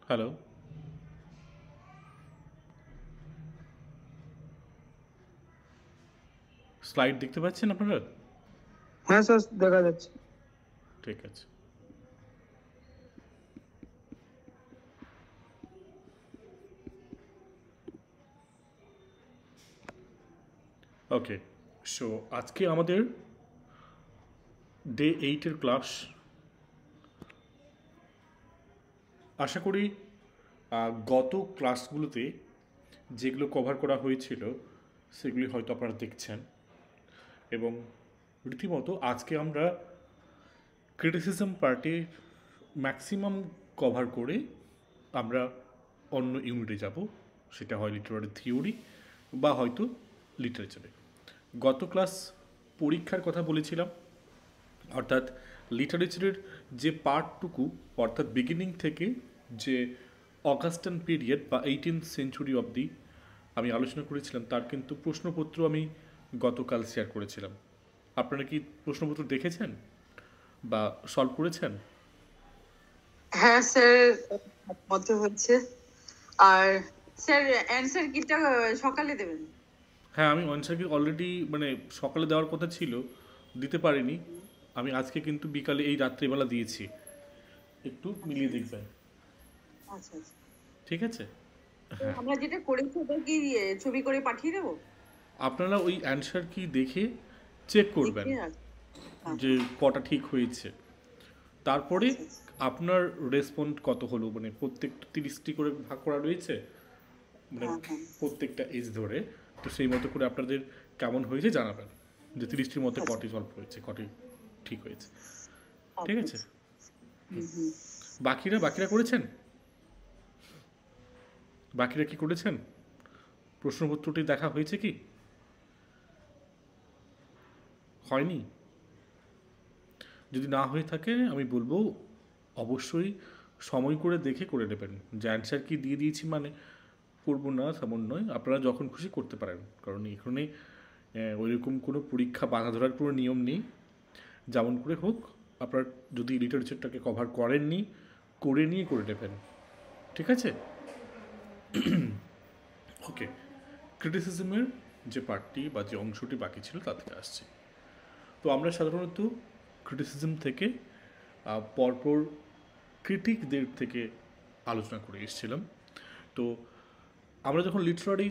Hello, slide দেখতে পাচ্ছেন আপনারা? হ্যাঁ স্যার, দেখা যাচ্ছে। ঠিক আছে। ওকে, সো আজকে আমাদের ডে 8-এর ক্লাস। আশা করি গত ক্লাসগুলোতে যেগুলো কভার করা হয়েছিল সেগুলি হয়তো আপনারা দেখছেন, এবং রীতিমতো আজকে আমরা ক্রিটিসিজম পার্টির ম্যাক্সিমাম কভার করে আমরা অন্য ইউনিটে যাব। সেটা হয় লিটারারি থিওরি বা হয়তো লিটারেচারে। গত ক্লাস পরীক্ষার কথা বলেছিলাম, অর্থাৎ লিটারেচারের যে পার্টটুকু, অর্থাৎ বিগিনিং থেকে যে অগাস্টান পিরিয়ড বা 18th সেঞ্চুরি অবধি আমি আলোচনা করেছিলাম, তার কিন্তু প্রশ্নপত্র আমি গতকাল শেয়ার করেছিলাম। আপনারা কি প্রশ্নপত্র দেখেছেন বা সলভ করেছেন? হ্যাঁ স্যার, মতো হচ্ছে। আর স্যার অ্যানসার কিটা সকালে দেবেন? হ্যাঁ, আমি অনসারকে অলরেডি সকালে দেওয়ার কথা ছিল, দিতে পারিনি। আমি আজকে কিন্তু বিকালে এই রাত্রিবেলা দিয়েছি, একটু মিলিয়ে দেখবেন। আচ্ছা আচ্ছা, ঠিক আছে? তো হ্যাঁ, আমরা যেটা করেছি ওটা কি ছবি করে পাঠিয়ে দেবো? আপনারা ওই অ্যান্সার কি দেখে চেক করবেন দেখে হ্যাঁ যে হ্যাঁ, কটা ঠিক হয়েছে। তারপরে আচ্ছা আচ্ছা আপনার রেসপন্ড কত হলো, প্রত্যেকটা 30টি করে ভাগ করা রয়েছে, মানে হ্যাঁ হ্যাঁ, প্রত্যেকটা এজ ধরে। তো সেই মতো করে আপনাদের কেমন হয়েছে জানাবেন, যে 30টির মধ্যে আচ্ছা কটি সলভ হয়েছে, কটি ঠিক হয়েছে। ঠিক আচ্ছা আছে? আচ্ছা। হুম হুম। বাকিরা বাকিরা করেছেন? বাকিরা কি করেছেন? প্রশ্নপত্রটি দেখা হয়েছে কি? হয়নি? যদি না হয়ে থাকে আমি বলবো অবশ্যই সময় করে দেখে করে নেবেন। যে অ্যান্সার কি দিয়ে দিয়েছি মানে করবো না তেমন নয়, আপনারা যখন খুশি করতে পারেন, কারণ এখানে ওইরকম কোনো পরীক্ষা বাধা ধরার কোনো নিয়ম নেই। যেমন করে হোক, আপনার যদি লিটারেচারটাকে কভার করেননি, করে নিয়ে করে নেবেন। ঠিক আছে? ওকে, ক্রিটিসিজমের যে পার্টটি বা যে অংশটি বাকি ছিল তা থেকে আসছে। তো আমরা সাধারণত ক্রিটিসিজম থেকে পরপর ক্রিটিকদের থেকে আলোচনা করে এসেছিলাম। তো আমরা যখন লিটারারি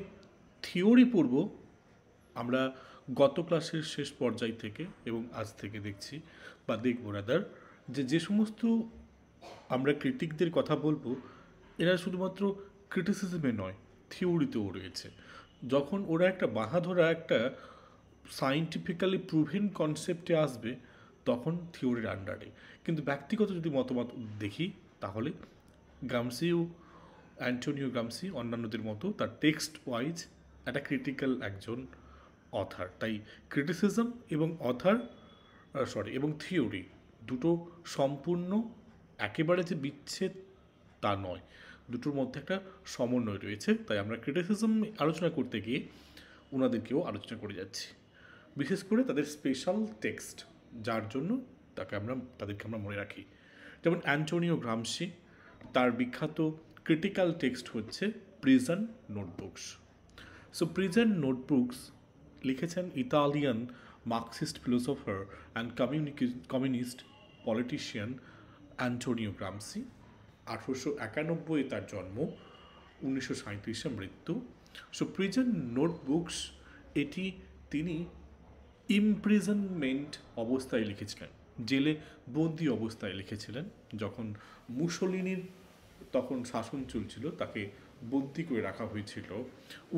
থিওরি পড়ব, আমরা গত ক্লাসের শেষ পর্যায় থেকে এবং আজ থেকে দেখছি বা দেখব রাদার, যে যে সমস্ত আমরা ক্রিটিকদের কথা বলবো, এরা শুধুমাত্র ক্রিটিসিজমে নয়, থিওরিতেও রয়েছে। যখন ওরা একটা বাঁধাধরা একটা সায়েন্টিফিক্যালি প্রুভেন কনসেপ্টে আসবে, তখন থিওরির আন্ডারে। কিন্তু ব্যক্তিগত যদি মতামত দেখি, তাহলে গ্রামসিও, অ্যান্টোনিও গ্রামসি অন্যান্যদের মতো তার টেক্সট ওয়াইজ একটা ক্রিটিক্যাল একজন অথার। তাই ক্রিটিসিজম এবং এবং থিওরি দুটো সম্পূর্ণ একেবারে যে বিচ্ছেদ তা নয়, দুটোর মধ্যে একটা সমন্বয় রয়েছে। তাই আমরা ক্রিটিসিজম আলোচনা করতে গিয়ে ওনাদেরকেও আলোচনা করে যাচ্ছি, বিশেষ করে তাদের স্পেশাল টেক্সট, যার জন্য তাদেরকে আমরা মনে রাখি। যেমন অ্যান্টোনিও গ্রামসি, তার বিখ্যাত ক্রিটিক্যাল টেক্সট হচ্ছে prison notebooks. So prison notebooks লিখেছেন Italian Marxist philosopher and communist politician Antonio Gramsci. 1891 তার জন্ম, 1937 মৃত্যু। সো প্রিজন নোটবুকস, এটি তিনি ইমপ্রিজনমেন্ট অবস্থায় লিখেছিলেন, জেলে বন্দি অবস্থায় লিখেছিলেন। যখন মুসোলিনির তখন শাসন চলছিল, তাকে বন্দি করে রাখা হয়েছিল।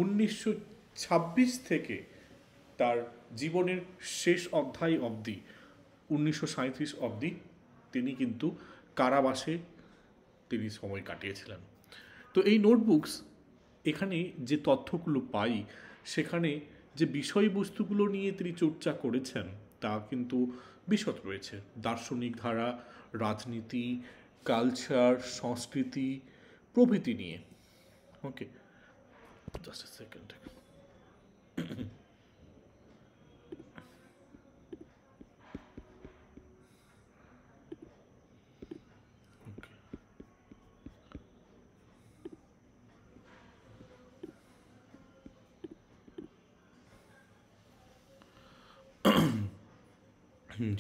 1926 থেকে তার জীবনের শেষ অধ্যায় অবধি, 1937 অবধি তিনি কিন্তু কারাবাসে তিনি সময় কাটিয়েছিলেন। তো এই নোটবুকস, এখানে যে তথ্যগুলো পাই, সেখানে যে বিষয়বস্তুগুলো নিয়ে তিনি চর্চা করেছেন তা কিন্তু বিশদ রয়েছে। দার্শনিক ধারা, রাজনীতি, কালচার, সংস্কৃতি প্রভৃতি নিয়ে। ওকে, জাস্ট এ সেকেন্ড।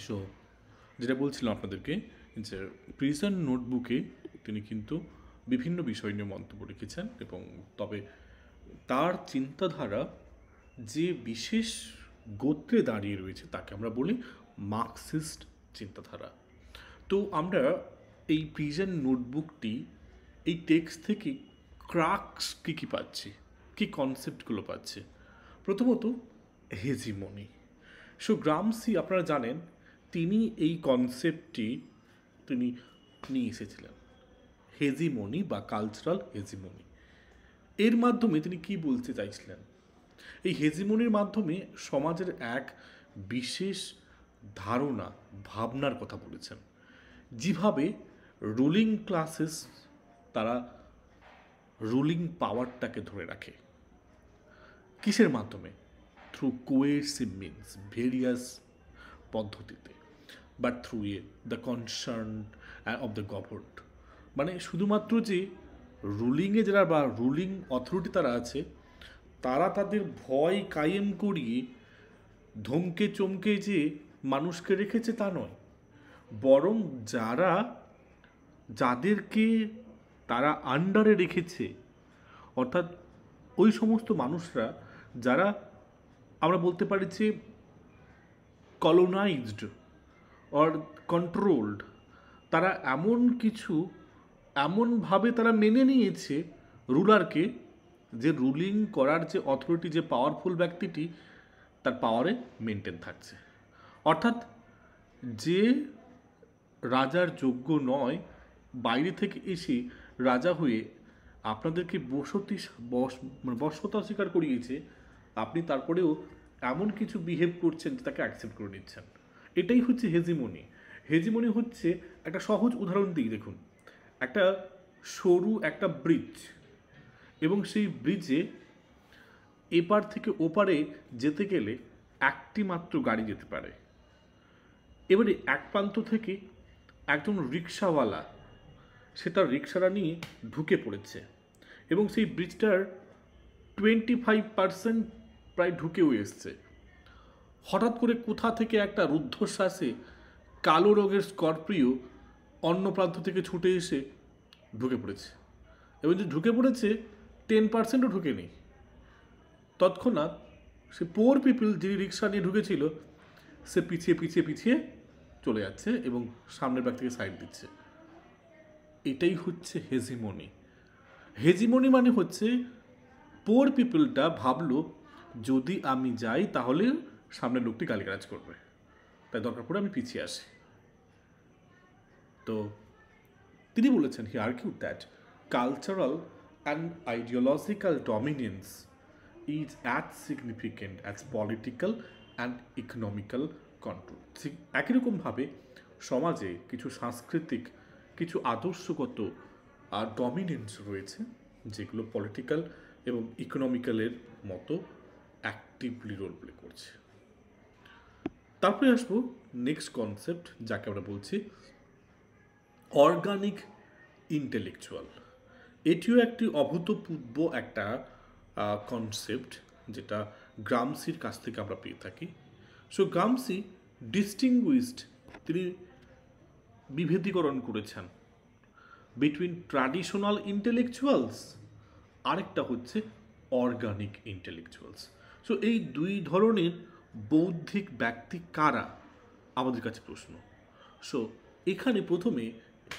সো যেটা বলছিলাম আপনাদেরকে যে প্রিজন নোটবুকে তিনি কিন্তু বিভিন্ন বিষয় নিয়ে মন্তব্য রেখেছেন, এবং তবে তার চিন্তাধারা যে বিশেষ গোত্রে দাঁড়িয়ে রয়েছে তাকে আমরা বলি মার্কসিস্ট চিন্তাধারা। তো আমরা এই প্রিজন নোটবুকটি এই টেক্সট থেকে ক্রাক্স কী কী পাচ্ছি, কী কনসেপ্টগুলো পাচ্ছি। প্রথমত হেজিমনি। সো গ্রামসি আপনারা জানেন তিনি এই কনসেপ্টটি তিনি নিয়ে এসেছিলেন, হেজিমনি বা কালচারাল হেজিমনি। এর মাধ্যমে তিনি কি বলতে চাইছিলেন? এই হেজিমনির মাধ্যমে সমাজের এক বিশেষ ধারণা ভাবনার কথা বলেছেন, যেভাবে রুলিং ক্লাসেস তারা রুলিং পাওয়ারটাকে ধরে রাখে। কিসের মাধ্যমে? থ্রু কোয়েরসিভ মিনস, ভেরিয়াস পদ্ধতিতে, but through the concern of the governed. মানে শুধুমাত্র যে রুলিংয়ে যারা বা রুলিং অথরিটি তারা আছে তারা তাদের ভয় কায়েম করিয়ে ধমকে চমকে যে মানুষকে রেখেছে তা নয়, বরং যাদেরকে তারা আন্ডারে রেখেছে, অর্থাৎ ওই সমস্ত মানুষরা যারা আমরা বলতে পারি যে কলোনাইজড অর কন্ট্রোলড, তারা এমনভাবে তারা মেনে নিয়েছে রুলারকে, যে রুলিং করার যে অথরিটি, যে পাওয়ারফুল ব্যক্তিটি তার পাওয়ারে মেনটেন থাকছে। অর্থাৎ যে রাজার যোগ্য নয়, বাইরে থেকে এসে রাজা হয়ে আপনাদেরকে বশ্যতা স্বীকার করিয়েছে, আপনি তারপরেও এমন কিছু বিহেভ করছেন যে তাকে অ্যাকসেপ্ট করে নিচ্ছেন। এটাই হচ্ছে হেজিমনি। হেজিমনি হচ্ছে একটা সহজ উদাহরণ দিই, দেখুন একটা সরু একটা ব্রিজ, এবং সেই ব্রিজে এপার থেকে ওপারে যেতে গেলে একটি মাত্র গাড়ি যেতে পারে। এবারে এক প্রান্ত থেকে একজন রিক্সাওয়ালা সে তার রিক্সাটা নিয়ে ঢুকে পড়েছে, এবং সেই ব্রিজটার 25% প্রায় ঢুকেও এসছে। হঠাৎ করে কোথা থেকে একটা রুদ্ধশ্বাসে কালো রঙের স্করপিও অন্য প্রান্ত থেকে ছুটে এসে ঢুকে পড়েছে, এবং যে ঢুকে পড়েছে 10%ও ঢুকে নেই। তৎক্ষণাৎ সে পোর পিপল যিনি রিক্সা নিয়ে ঢুকেছিল সে পিছিয়ে পিছিয়ে পিছিয়ে চলে যাচ্ছে এবং সামনের ব্যক্তিকে সাইড দিচ্ছে। এটাই হচ্ছে হেজিমনি। হেজিমনি মানে হচ্ছে পোর পিপলটা ভাবলো যদি আমি যাই তাহলে সামনের লোকটি গালিগালাজ করবে, তাই দরকার পড়ে আমি পিছিয়ে আসি। তো তিনি বলেছেন, he argued that cultural and ideological dominance is as significant as political and economical control. একই রকমভাবে সমাজে কিছু সাংস্কৃতিক, কিছু আদর্শগত ডমিনেন্স রয়েছে যেগুলো পলিটিক্যাল এবং ইকোনমিক্যালের মতো অ্যাক্টিভলি রোল প্লে করছে। তারপরে আসবো নেক্সট কনসেপ্ট, যাকে আমরা বলছি অর্গানিক ইন্টেলেকচুয়াল। এটিও একটি অভূতপূর্ব একটা কনসেপ্ট যেটা গ্রামসির কাছ থেকে আমরা পেয়ে থাকি। সো গ্রামসি ডিস্টিংগুইশড, তিনি বিভেদীকরণ করেছেন বিটুইন ট্র্যাডিশনাল ইন্টেলেকচুয়ালস, আরেকটা হচ্ছে অর্গানিক ইন্টেলেকচুয়ালস। সো এই দুই ধরনের বৌদ্ধিক ব্যক্তি কারা, আমাদের কাছে প্রশ্ন। সো এখানে প্রথমে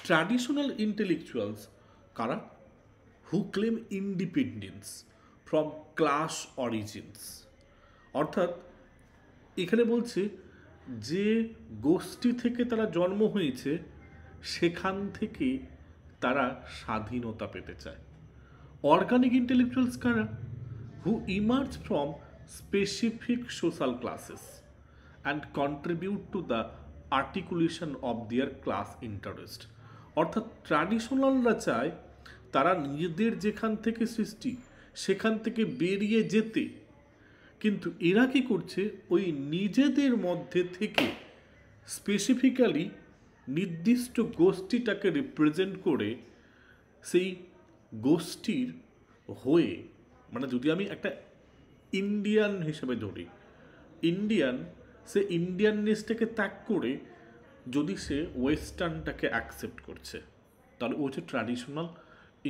ট্র্যাডিশনাল ইন্টেলেকচুয়ালস কারা? Who claim independence from class origins. অর্থাৎ এখানে বলছে যে গোষ্ঠী থেকে তারা জন্ম হয়েছে সেখান থেকে তারা স্বাধীনতা পেতে চায়। অর্গানিক ইন্টেলেকচুয়ালস কারা? Who emerge from specific social classes and contribute to the articulation of their class interest. অর্থাৎ ট্র্যাডিশনালরা চায় তারা নিজেদের যেখান থেকে সৃষ্টি সেখান থেকে বেরিয়ে যেতে, কিন্তু এরা কি করছে? ওই নিজেদের মধ্যে থেকে স্পেসিফিক্যালি নির্দিষ্ট গোষ্ঠীটাকে রিপ্রেজেন্ট করে সেই গোষ্ঠীর হয়ে, মানে যদি আমি একটা ইন্ডিয়ান হিসেবে ধরি, ইন্ডিয়ান সে ইন্ডিয়াননেসটাকে ত্যাগ করে যদি সে ওয়েস্টার্নটাকে অ্যাকসেপ্ট করছে, তাহলে ও হচ্ছে ট্র্যাডিশনাল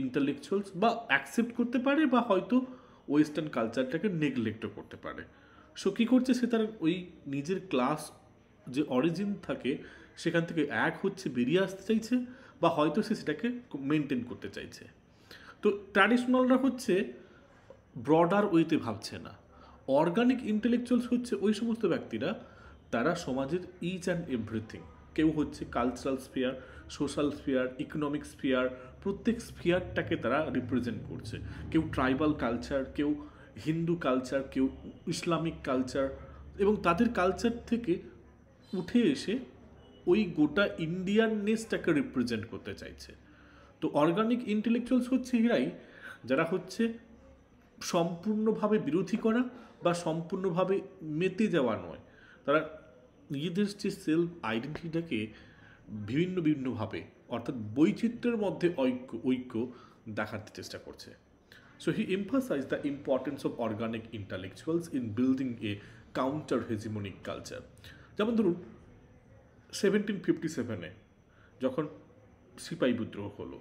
ইন্টালেকচুয়ালস, বা অ্যাকসেপ্ট করতে পারে বা হয়তো ওয়েস্টার্ন কালচারটাকে নেগলেক্টও করতে পারে। সো কী করছে, সে তার ওই নিজের ক্লাস যে অরিজিন থাকে সেখান থেকে এক হচ্ছে বেরিয়ে আসতে চাইছে, বা হয়তো সে সেটাকে মেনটেন করতে চাইছে। তো ট্র্যাডিশনালরা হচ্ছে ব্রডার ওয়েতে ভাবছে না। অর্গানিক ইন্টেলেকচুয়ালস হচ্ছে ওই সমস্ত ব্যক্তিরা, তারা সমাজের ইচ অ্যান্ড এভরিথিং, কেউ হচ্ছে cultural sphere, social sphere, economic sphere, প্রত্যেক স্ফিয়ারটাকে তারা রিপ্রেজেন্ট করছে। কেউ ট্রাইবাল কালচার, কেউ হিন্দু কালচার, কেউ ইসলামিক কালচার, এবং তাদের কালচার থেকে উঠে এসে ওই গোটা ইন্ডিয়াননেসটাকে রিপ্রেজেন্ট করতে চাইছে। তো অর্গানিক ইন্টেলেকচুয়ালস হচ্ছে এরাই, যারা হচ্ছে সম্পূর্ণভাবে বিরোধী করা বা সম্পূর্ণভাবে মেতে যাওয়া নয়, তারা নিজেদের যে সেলফ আইডেন্টিটিটাকে বিভিন্ন বিভিন্নভাবে, অর্থাৎ বৈচিত্র্যের মধ্যে ঐক্য দেখাতে চেষ্টা করছে। So he emphasize the importance of organic intellectuals in building a counter hegemonic culture. যেমন ধরুন 1757-এ যখন সিপাহী বিদ্রোহ হলো,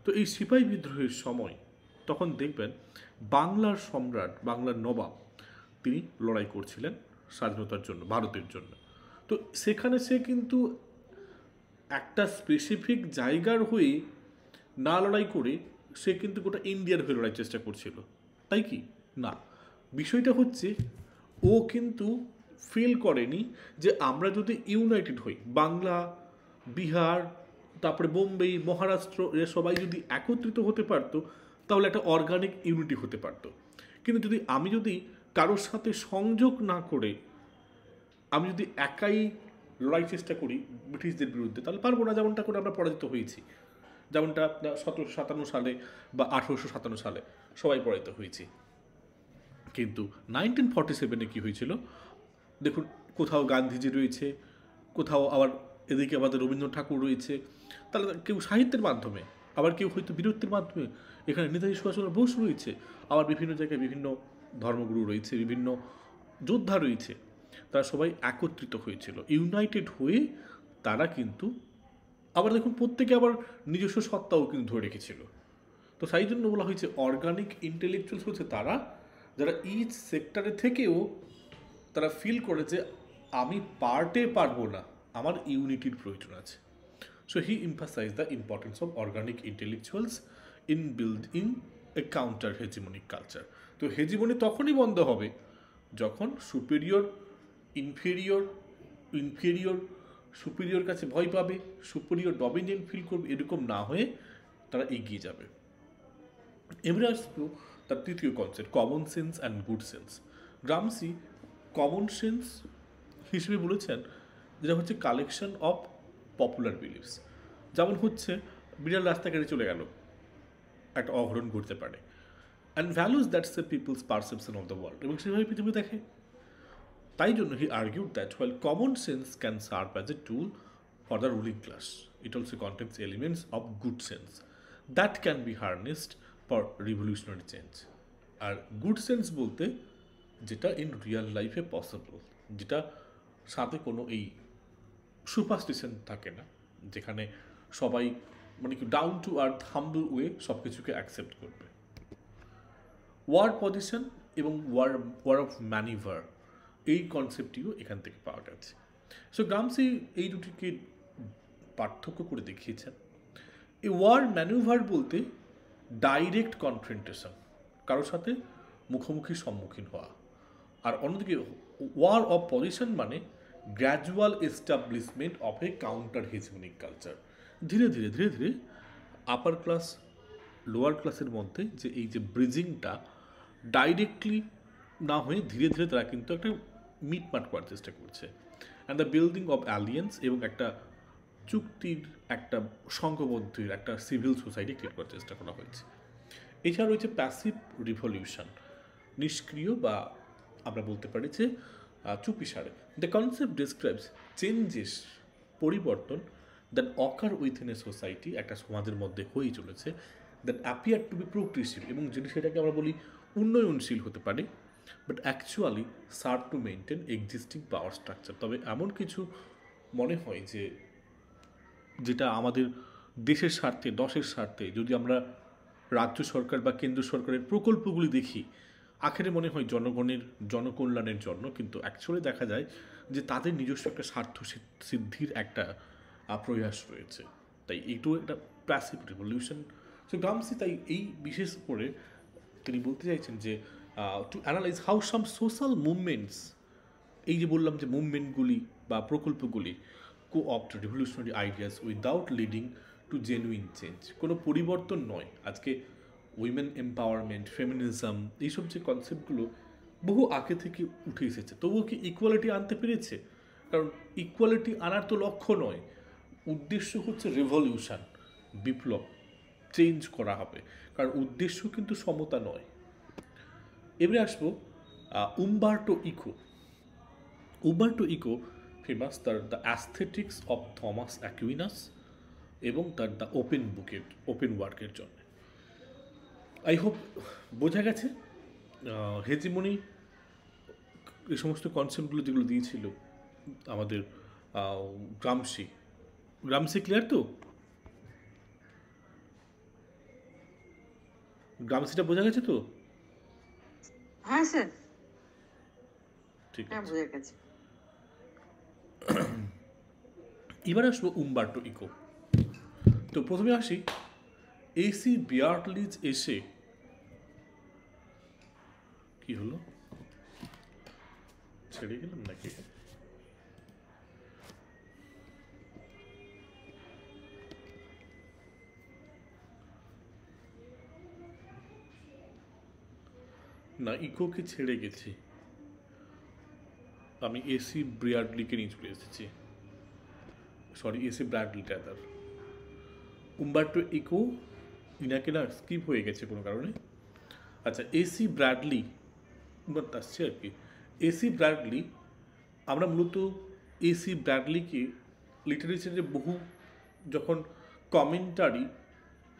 তো এই সিপাহী বিদ্রোহের সময় তখন দেখবেন বাংলার সম্রাট, বাংলার নবাব, তিনি লড়াই করছিলেন স্বাধীনতার জন্য, ভারতের জন্য। তো সেখানে সে কিন্তু একটা স্পেসিফিক জায়গার হয়ে না লড়াই করে সে কিন্তু গোটা ইন্ডিয়ার হয়ে লড়াই চেষ্টা করছিল, তাই কি না? বিষয়টা হচ্ছে ও কিন্তু ফিল করেনি যে আমরা যদি ইউনাইটেড হই, বাংলা, বিহার, তারপরে বোম্বে, মহারাষ্ট্র, এরা সবাই যদি একত্রিত হতে পারতো তাহলে একটা অর্গানিক ইউনিটি হতে পারতো। কিন্তু আমি যদি কারোর সাথে সংযোগ না করে আমি যদি একাই লড়াই চেষ্টা করি ব্রিটিশদের বিরুদ্ধে, তাহলে পারবো না। যেমনটা করে আমরা পরাজিত হয়েছি, যেমনটা 1757 সালে বা 1857 সালে সবাই পরাজিত হয়েছি। কিন্তু 1947-এ কী হয়েছিল দেখুন, কোথাও গান্ধীজি রয়েছে, কোথাও আবার এদিকে আমাদের রবীন্দ্রনাথ ঠাকুর রয়েছে, তাহলে কেউ সাহিত্যের মাধ্যমে, আবার কেউ হয়তো বীরত্বের মাধ্যমে, এখানে নেতাজি সুভাষচন্দ্র বোস রয়েছে, আবার বিভিন্ন জায়গায় বিভিন্ন ধর্মগুরু রয়েছে, বিভিন্ন যোদ্ধা রয়েছে, তারা সবাই একত্রিত হয়েছিল, ইউনাইটেড হয়ে তারা কিন্তু আবার দেখুন প্রত্যেকে আবার নিজস্ব সত্তাও কিন্তু ধরে রেখেছিল। তো সেই জন্য বলা হয়েছে অর্গানিক ইন্টেলেকচুয়ালস হচ্ছে তারা, যারা ইচ সেক্টরে থেকেও তারা ফিল করে যে আমি পার্টে পারবো না, আমার ইউনিটির প্রয়োজন আছে। So he emphasize the importance of organic intellectuals in building a counter hegemonic culture. তো হেজিমনি তখনই বন্ধ হবে যখন সুপিরিয়র ইনফেরিয়র, ইনফেরিয়র সুপিরিয়র কাছে ভয় পাবে, সুপিরিয়র ডমিনেন্ট ফিল করবে, এরকম না হয়ে তারা এগিয়ে যাবে। এবারে আসবো তার তৃতীয় concept, common sense and good sense. Gramsci common sense হিসেবে বলেছেন যেটা হচ্ছে কালেকশন অফ পপুলার বিলিভস। যেমন হচ্ছে বিড়াল রাস্তাঘাটে চলে গেল, একটা অঘটন ঘটতে পারে, and values that's the people's perception of the world, এবং সেভাবে পৃথিবী দেখে। তাই জন্য he argued that while common sense can serve as a tool for the ruling class, it also contains elements of good sense that can be harnessed for revolutionary change. আর good sense বলতে যেটা in real লাইফে possible, যেটা সাথে কোনো এই superstition থাকে না, যেখানে সবাই মানে কি down to earth humble way সব কিছুকে অ্যাকসেপ্ট করবে। ওয়ার পজিশন এবং ওয়ার অফ ম্যানিভার, এই কনসেপ্টটিও এখান থেকে পাওয়া গেছে। সো গ্রামসি এই দুটিকে পার্থক্য করে দেখিয়েছেন। এই ওয়ার ম্যানুভার বলতে ডাইরেক্ট কনফ্রন্টেশন, কারোর সাথে মুখোমুখি সম্মুখীন হওয়া, আর অন্যদিকে ওয়ার অফ পজিশন মানে gradual establishment of A counter hegemonic culture. ধীরে ধীরে ধীরে ধীরে আপার ক্লাস লোয়ার ক্লাসের মধ্যে যে এই যে ব্রিজিংটা ডাইরেক্টলি না হয়ে ধীরে ধীরে তারা কিন্তু একটা মিটমাট করার চেষ্টা করছে। And the building of alliance, এবং একটা চুক্তির, একটা সংঘবদ্ধের, একটা সিভিল সোসাইটি ক্রিয়েট করার চেষ্টা করা হয়েছে। এছাড়া রয়েছে প্যাসিভ রিভলিউশন, নিষ্ক্রিয় বা আমরা বলতে পারি যে চুপিসারে। দ্য কনসেপ্ট ডিসক্রাইবস চেঞ্জেস, পরিবর্তন that occur within a society, একটা সমাজের মধ্যে হয়েই চলেছে, that appear to be progressive, এবং যদি সেটাকে আমরা বলি উন্নয়নশীল হতে পারে, but actually serve to maintain existing power structure. তবে এমন কিছু মনে হয় যে যেটা আমাদের দেশের স্বার্থে, দশের স্বার্থে, যদি আমরা রাজ্য সরকার বা কেন্দ্র সরকারের প্রকল্পগুলি দেখি, আখেরে মনে হয় জনগণের জনকল্যাণের জন্য, কিন্তু অ্যাকচুয়ালি দেখা যায় যে তাদের নিজস্ব একটা স্বার্থ সিদ্ধির একটা প্রয়াস রয়েছে। তাই এইটু একটা প্যাসিভ রেভলিউশন। সো গ্রামসি তাই এই বিশেষ করে তিনি বলতে চাইছেন যে to analyse how some social movements, এই যে বললাম যে মুভমেন্টগুলি বা প্রকল্পগুলি co-opt revolutionary ideas without leading to genuine change, কোনো পরিবর্তন নয়। আজকে উইমেন এম্পাওয়ারমেন্ট, ফেমিনিজম, এইসব যে কনসেপ্টগুলো বহু আগে থেকে উঠে এসেছে, তবুও কি ইকুয়ালিটি আনতে পেরেছে? কারণ ইকুয়ালিটি আনার তো লক্ষ্য নয়, উদ্দেশ্য হচ্ছে রেভলিউশন, বিপ্লব, চেঞ্জ করা হবে। কারণ উদ্দেশ্য কিন্তু সমতা নয়। এবারে আসবো উম্বার্টো ইকো। উম্বার্টো ইকো ফেমাস তার the aesthetics of Thomas Aquinas এবং তার দ্য ওপেন ওয়ার্কের জন্য। আই হোপ বোঝা গেছে হেজিমনি এই সমস্ত কনসেপ্টগুলো যেগুলো দিয়েছিল আমাদের গ্রামসি। গ্রামসি ক্লিয়ার তো? গ্রামসিটা বোঝা গেছে তো? হ্যাঁ স্যার, ঠিক হ্যাঁ আছে। বোঝা গেছে। এবার আসবো উম্বার্টো ইকো। তো প্রথমে আসি এসি বিয়ার্টলিজ এসে, কি হলো, ছেড়ে গেলাম নাকি? না, ইকোকে ছেড়ে গেছি, আমি এসি ব্রিয়ার্ডলিকে নিয়ে চলে এসেছি। সরি, এসি ব্র্যাডলিটা তার উম্বার্টো ইকো ইনাকে না স্কিপ হয়ে গেছে কোনো কারণে। আচ্ছা, এসি ব্র্যাডলি আসছে আর কি। এসি ব্র্যাডলি, আমরা মূলত এসি ব্র্যাডলিকে লিটারেচারে বহু যখন কমেন্টারি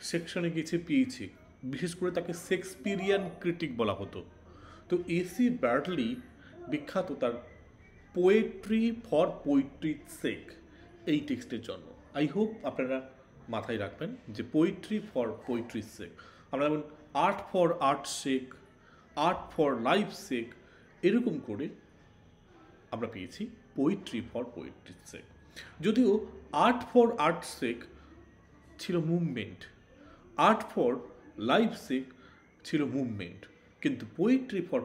সেকশনে গেছে পেয়েছি, বিশেষ করে তাকে শেক্সপিরিয়ান ক্রিটিক বলা হতো। তো এসি ব্র্যাডলি বিখ্যাত তার পোয়েট্রি ফর পোয়েট্রির সেক এই টেক্সটের জন্য। আই হোপ আপনারা মাথায় রাখবেন যে পোয়েট্রি ফর পোয়েট্রির সেক, আমরা যেমন art for art sake, art for life sake, এরকম করে আমরা পেয়েছি পোয়েট্রি ফর পোয়েট্রির সেক। যদিও আর্ট ফর আর্ট সেক ছিল মুভমেন্ট, আর্ট ফর লাইফ সেক ছিল মুভমেন্ট, কিন্তু পোয়েট্রি ফর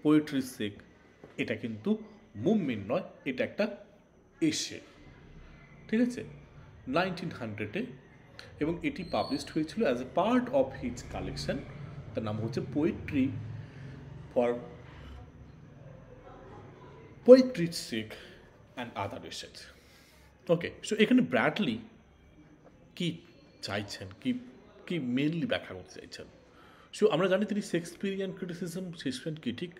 পোয়েট্রির সেক এটা কিন্তু মুভমেন্ট নয়, এটা একটা এসে, ঠিক আছে, 1900-এ। এবং এটি পাবলিশড হয়েছিল as a part of his collection, তার নাম হচ্ছে পোয়েট্রি ফর পোয়েট্রির sake and other essays. Okay, so এখানে ব্র্যাডলি কি চাইছেন, কি মেনলি ব্যাখ্যা করতে চাইছেন? সো আমরা জানি তিনি শেক্সপিরিয়ান ক্রিটিক।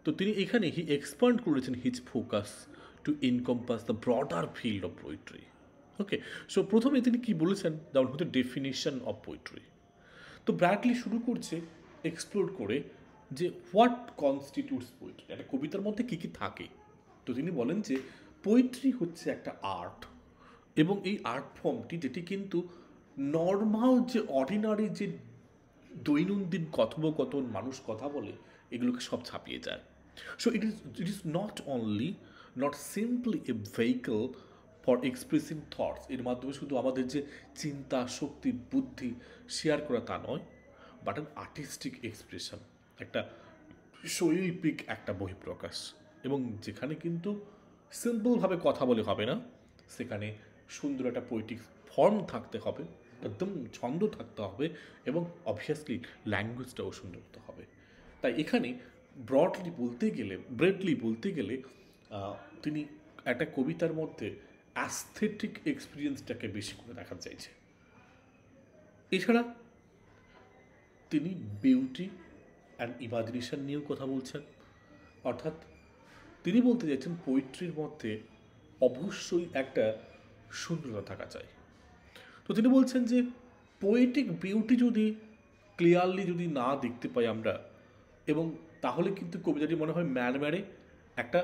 তো তিনি এখানে এক্সপান্ড করেছেন his focus to encompass the broader field of poetry. Okay, so প্রথমে তিনি কি বলেছেন, যেমন হচ্ছে ডেফিনিশন অফ পোয়েট্রি। তো ব্র্যাডলি শুরু করছে এক্সপ্লোর করে যে হোয়াট কনস্টিটিউটস পোয়েট্রি, একটা কবিতার মধ্যে কী কী থাকে। তো তিনি বলেন যে পোয়েট্রি হচ্ছে একটা আর্ট, এবং এই আর্ট ফর্মটি যেটি কিন্তু নর্মাল যে অর্ডিনারি যে দৈনন্দিন কথোপকথন, মানুষ কথা বলে, এগুলোকে সব ছাপিয়ে যায়। So it is not simply A vehicle for expressing thoughts, এর মাধ্যমে শুধু আমাদের যে চিন্তা, শক্তি, বুদ্ধি শেয়ার করা তা নয়, বাট অ্যান আর্টিস্টিক এক্সপ্রেশন, একটা শৈল্পিক একটা বহিঃপ্রকাশ। এবং যেখানে কিন্তু সিম্পলভাবে কথা বলে হবে না, সেখানে সুন্দর একটা পোয়েটিক ফর্ম থাকতে হবে, একদম ছন্দ থাকতে হবে, এবং অবভিয়াসলি ল্যাঙ্গুয়েজটাও সুন্দর হতে হবে। তাই এখানে ব্রডলি বলতে গেলে তিনি একটা কবিতার মধ্যে অ্যাস্থেটিক এক্সপিরিয়েন্সটাকে বেশি করে দেখাতে চাইছে। এছাড়া তিনি বিউটি অ্যান্ড ইমাজিনেশন নিয়েও কথা বলছেন, অর্থাৎ তিনি বলতে চাইছেন পোয়েট্রির মধ্যে অবশ্যই একটা সুন্দরতা থাকা চাই। তো তিনি বলছেন যে পোয়েটিক বিউটি যদি ক্লিয়ারলি যদি না দেখতে পাই আমরা, এবং তাহলে কিন্তু কবিতাটি মনে হয় ম্যারে একটা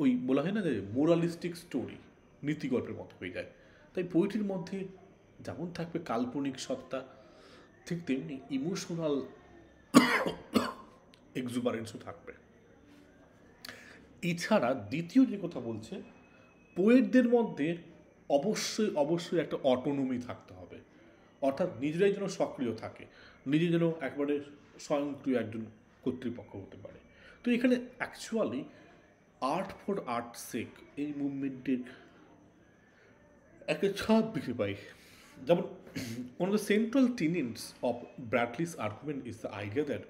ওই বলা হয় না যে মোরালিস্টিক স্টোরি, নীতিগল্পের মতো হয়ে যায়। তাই পোয়েট্রির মধ্যে যেমন থাকবে কাল্পনিক সত্তা, ঠিক তেমনি ইমোশনাল এক্সুবারেন্সও থাকবে। এছাড়া দ্বিতীয় যে কথা বলছে, পোয়েটদের মধ্যে অবশ্যই অবশ্যই একটা অটোনমি থাকতে হবে, অর্থাৎ নিজেরাই যেন সক্রিয় থাকে, নিজে যেন একবারে স্বয়ংক্রিয় একজন কর্তৃপক্ষ হতে পারে। তো এখানে অ্যাকচুয়ালি আর্ট ফর আর্ট সেক এই মুভমেন্টের একটা ছাপ দেখতে পাই। যেমন one of the central tenets of Bradley's argument is the idea that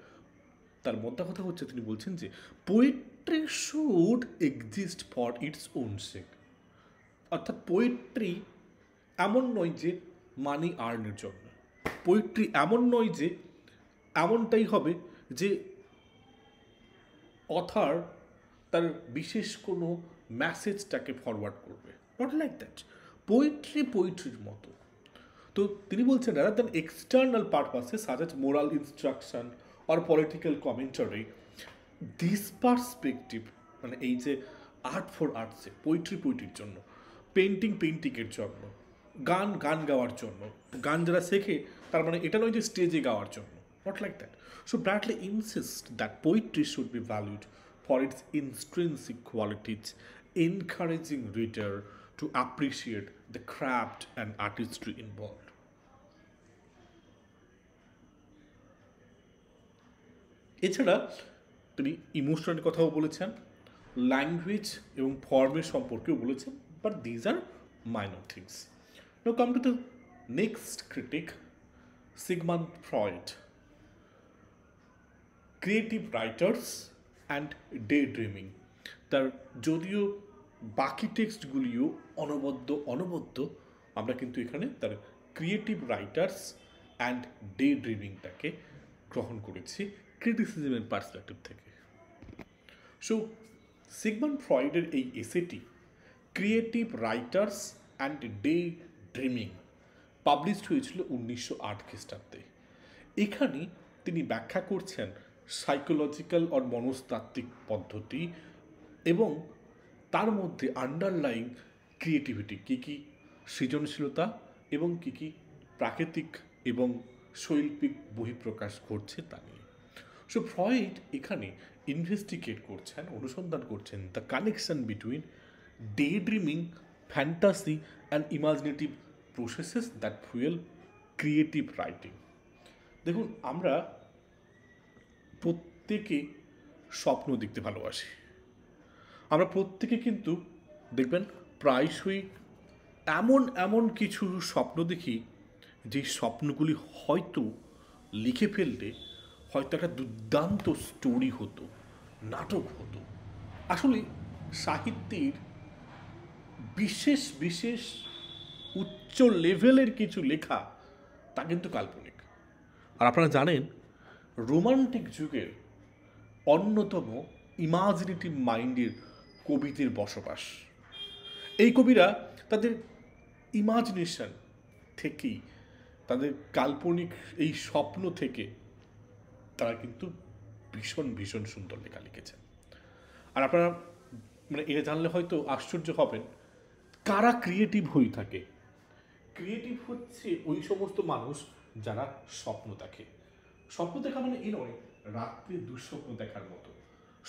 তার মোদ্দা কথা হচ্ছে তিনি বলছেন যে poetry should exist for its own sake, অর্থাৎ পোয়েট্রি এমন নয় যে মানি আর্নের জন্য, পোয়েট্রি এমন নয় যে এমনটাই হবে যে অথার তার বিশেষ কোনো মেসেজটাকে ফরওয়ার্ড করবে, নট লাইক দ্যাট। পোয়েট্রি পোয়েট্রির মতো। তো তিনি বলছেন রাদার দ্যান এক্সটার্নাল পারপাসে such as moral instruction or political commentary, this perspective মানে এই যে আর্ট ফর আর্টসে, পোয়েট্রি পোয়েট্রির জন্য, পেন্টিং পেন্টিংয়ের জন্য, গান গান গাওয়ার জন্য, গান যারা শেখে তার মানে এটা নয় যে স্টেজে গাওয়ার জন্য, not like that. So Bradley insist that poetry should be valued for its intrinsic qualities, encouraging reader to appreciate the craft and artistry involved. এছাড়া তিনি ইমোশনের কথাও বলেছেন, ল্যাঙ্গুয়েজ এবং ফর্মের সম্পর্কেও বলেছেন, but these are minor things. Now come to the next critic, Sigmund Freud, creative writers and day dreaming. তার যদিও বাকি টেক্সটগুলিও অনবদ্য আমরা কিন্তু এখানে তার ক্রিয়েটিভ রাইটার্স অ্যান্ড ডে ড্রিমিংটাকে গ্রহণ করেছি ক্রিটিসিজমের পার্সপেক্টিভ থেকে। সো সিগমন্ড ফ্রয়েডের এই এসেটি creative writers and day dreaming published হয়েছিল 1908 খ্রিস্টাব্দে। এখানে তিনি ব্যাখ্যা করছেন সাইকোলজিক্যাল আর মনস্তাত্ত্বিক পদ্ধতি এবং তার মধ্যে আন্ডারলাইং ক্রিয়েটিভিটি, কী কী সৃজনশীলতা এবং কী কী প্রাকৃতিক এবং শৈল্পিক বহিঃপ্রকাশ ঘটছে তা নিয়ে। সো ফ্রয়েড এখানে ইনভেস্টিগেট করছেন, অনুসন্ধান করছেন the connection between day dreaming, fantasy and imaginative processes that fuel creative writing. দেখুন, আমরা প্রত্যেকে স্বপ্ন দেখতে ভালোবাসি। আমরা প্রত্যেকে কিন্তু দেখবেন প্রায়শই এমন এমন কিছু স্বপ্ন দেখি যে স্বপ্নগুলি হয়তো লিখে ফেললে হয়তো একটা দুর্দান্ত স্টোরি হতো, নাটক হতো। আসলে সাহিত্যের বিশেষ বিশেষ উচ্চ লেভেলের কিছু লেখা তা কিন্তু কাল্পনিক। আর আপনারা জানেন রোমান্টিক যুগের অন্যতম ইমাজিনেটিভ মাইন্ডের কবিদের বসবাস। এই কবিরা তাদের ইমাজিনেশন থেকেই, তাদের কাল্পনিক এই স্বপ্ন থেকে তারা কিন্তু ভীষণ ভীষণ সুন্দর লেখা লিখেছেন। আর আপনারা মানে এটা জানলে হয়তো আশ্চর্য হবেন, কারা ক্রিয়েটিভ হয়ে থাকে। ক্রিয়েটিভ হচ্ছে ওই সমস্ত মানুষ যারা স্বপ্ন দেখে। স্বপ্ন দেখা মানে এই নয় রাত্রে দুঃস্বপ্ন দেখার মতো,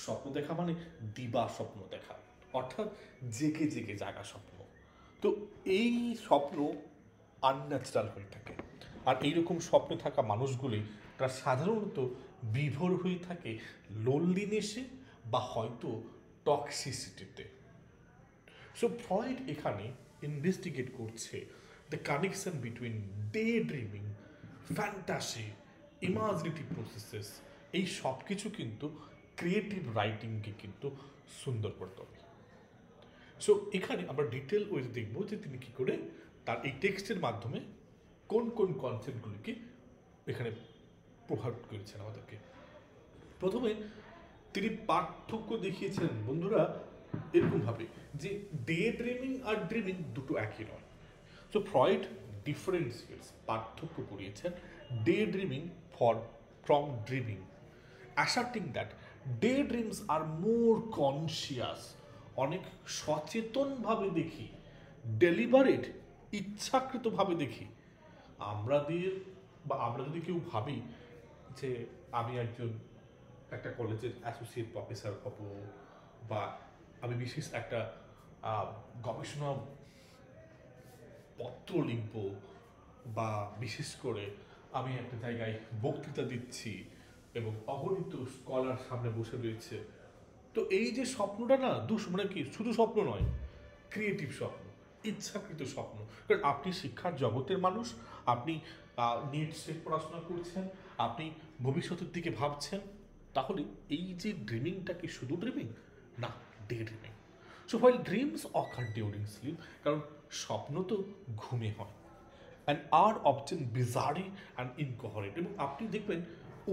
স্বপ্ন দেখা মানে দিবা স্বপ্ন দেখা, অর্থাৎ জেগে জেগে জাগা স্বপ্ন। তো এই স্বপ্ন আনন্যাচারাল হয়ে থাকে। আর এইরকম স্বপ্নে থাকা মানুষগুলি তারা সাধারণত বিভোর হয়ে থাকে লোনলিনেসে বা হয়তো টক্সিসিটিতে। সো ফ্রয়েড এখানে ইনভেস্টিগেট করছে the connection between day dreaming, fantasy, imaginative processes. এই সব কিছু কিন্তু ক্রিয়েটিভ রাইটিংকে কিন্তু সুন্দর করতে হবে। সো এখানে আমরা ডিটেল ওয়েজ দেখব যে তিনি কী করে তার এই টেক্সটের মাধ্যমে কোন কোন কনসেপ্টগুলিকে এখানে প্রভাবিত করেছেন আমাদেরকে। প্রথমে তিনি পার্থক্য দেখিয়েছেন বন্ধুরা এরকমভাবে যে ডে ড্রিমিং আর ড্রিমিং দুটো একই নয়। সো ফ্রয়েড ডিফারেন্সিয়েটস, পার্থক্য করিয়েছেন day dreaming from dreaming asserting that day dreams are more conscious, অনেক সচেতনভাবে দেখি, ডেলিবারেট, ইচ্ছাকৃতভাবে দেখি। আমরা যদি কেউ ভাবি যে আমি একটা কলেজের অ্যাসোসিয়েট প্রফেসর হব, বা আমি বিশেষ একটা গবেষণা পত্র লিখব, বা বিশেষ করে আমি একটা জায়গায় বক্তৃতা দিচ্ছি এবং অগণিত স্কলার সামনে বসে রয়েছে, তো এই যে স্বপ্নটা না মানে কি শুধু স্বপ্ন নয়, ক্রিয়েটিভ স্বপ্ন, ইচ্ছাকৃত স্বপ্ন। কারণ আপনি শিক্ষার জগতের মানুষ, আপনি নেট সেট পড়াশোনা করছেন, আপনি ভবিষ্যতের দিকে ভাবছেন, তাহলে এই যে ড্রিমিংটা কি শুধু ড্রিমিং না, day dreaming. So while dreams occur during sleep, কারণ স্বপ্ন তো ঘুমে হয়, and are often bizarre and incoherent, এবং আপনি দেখবেন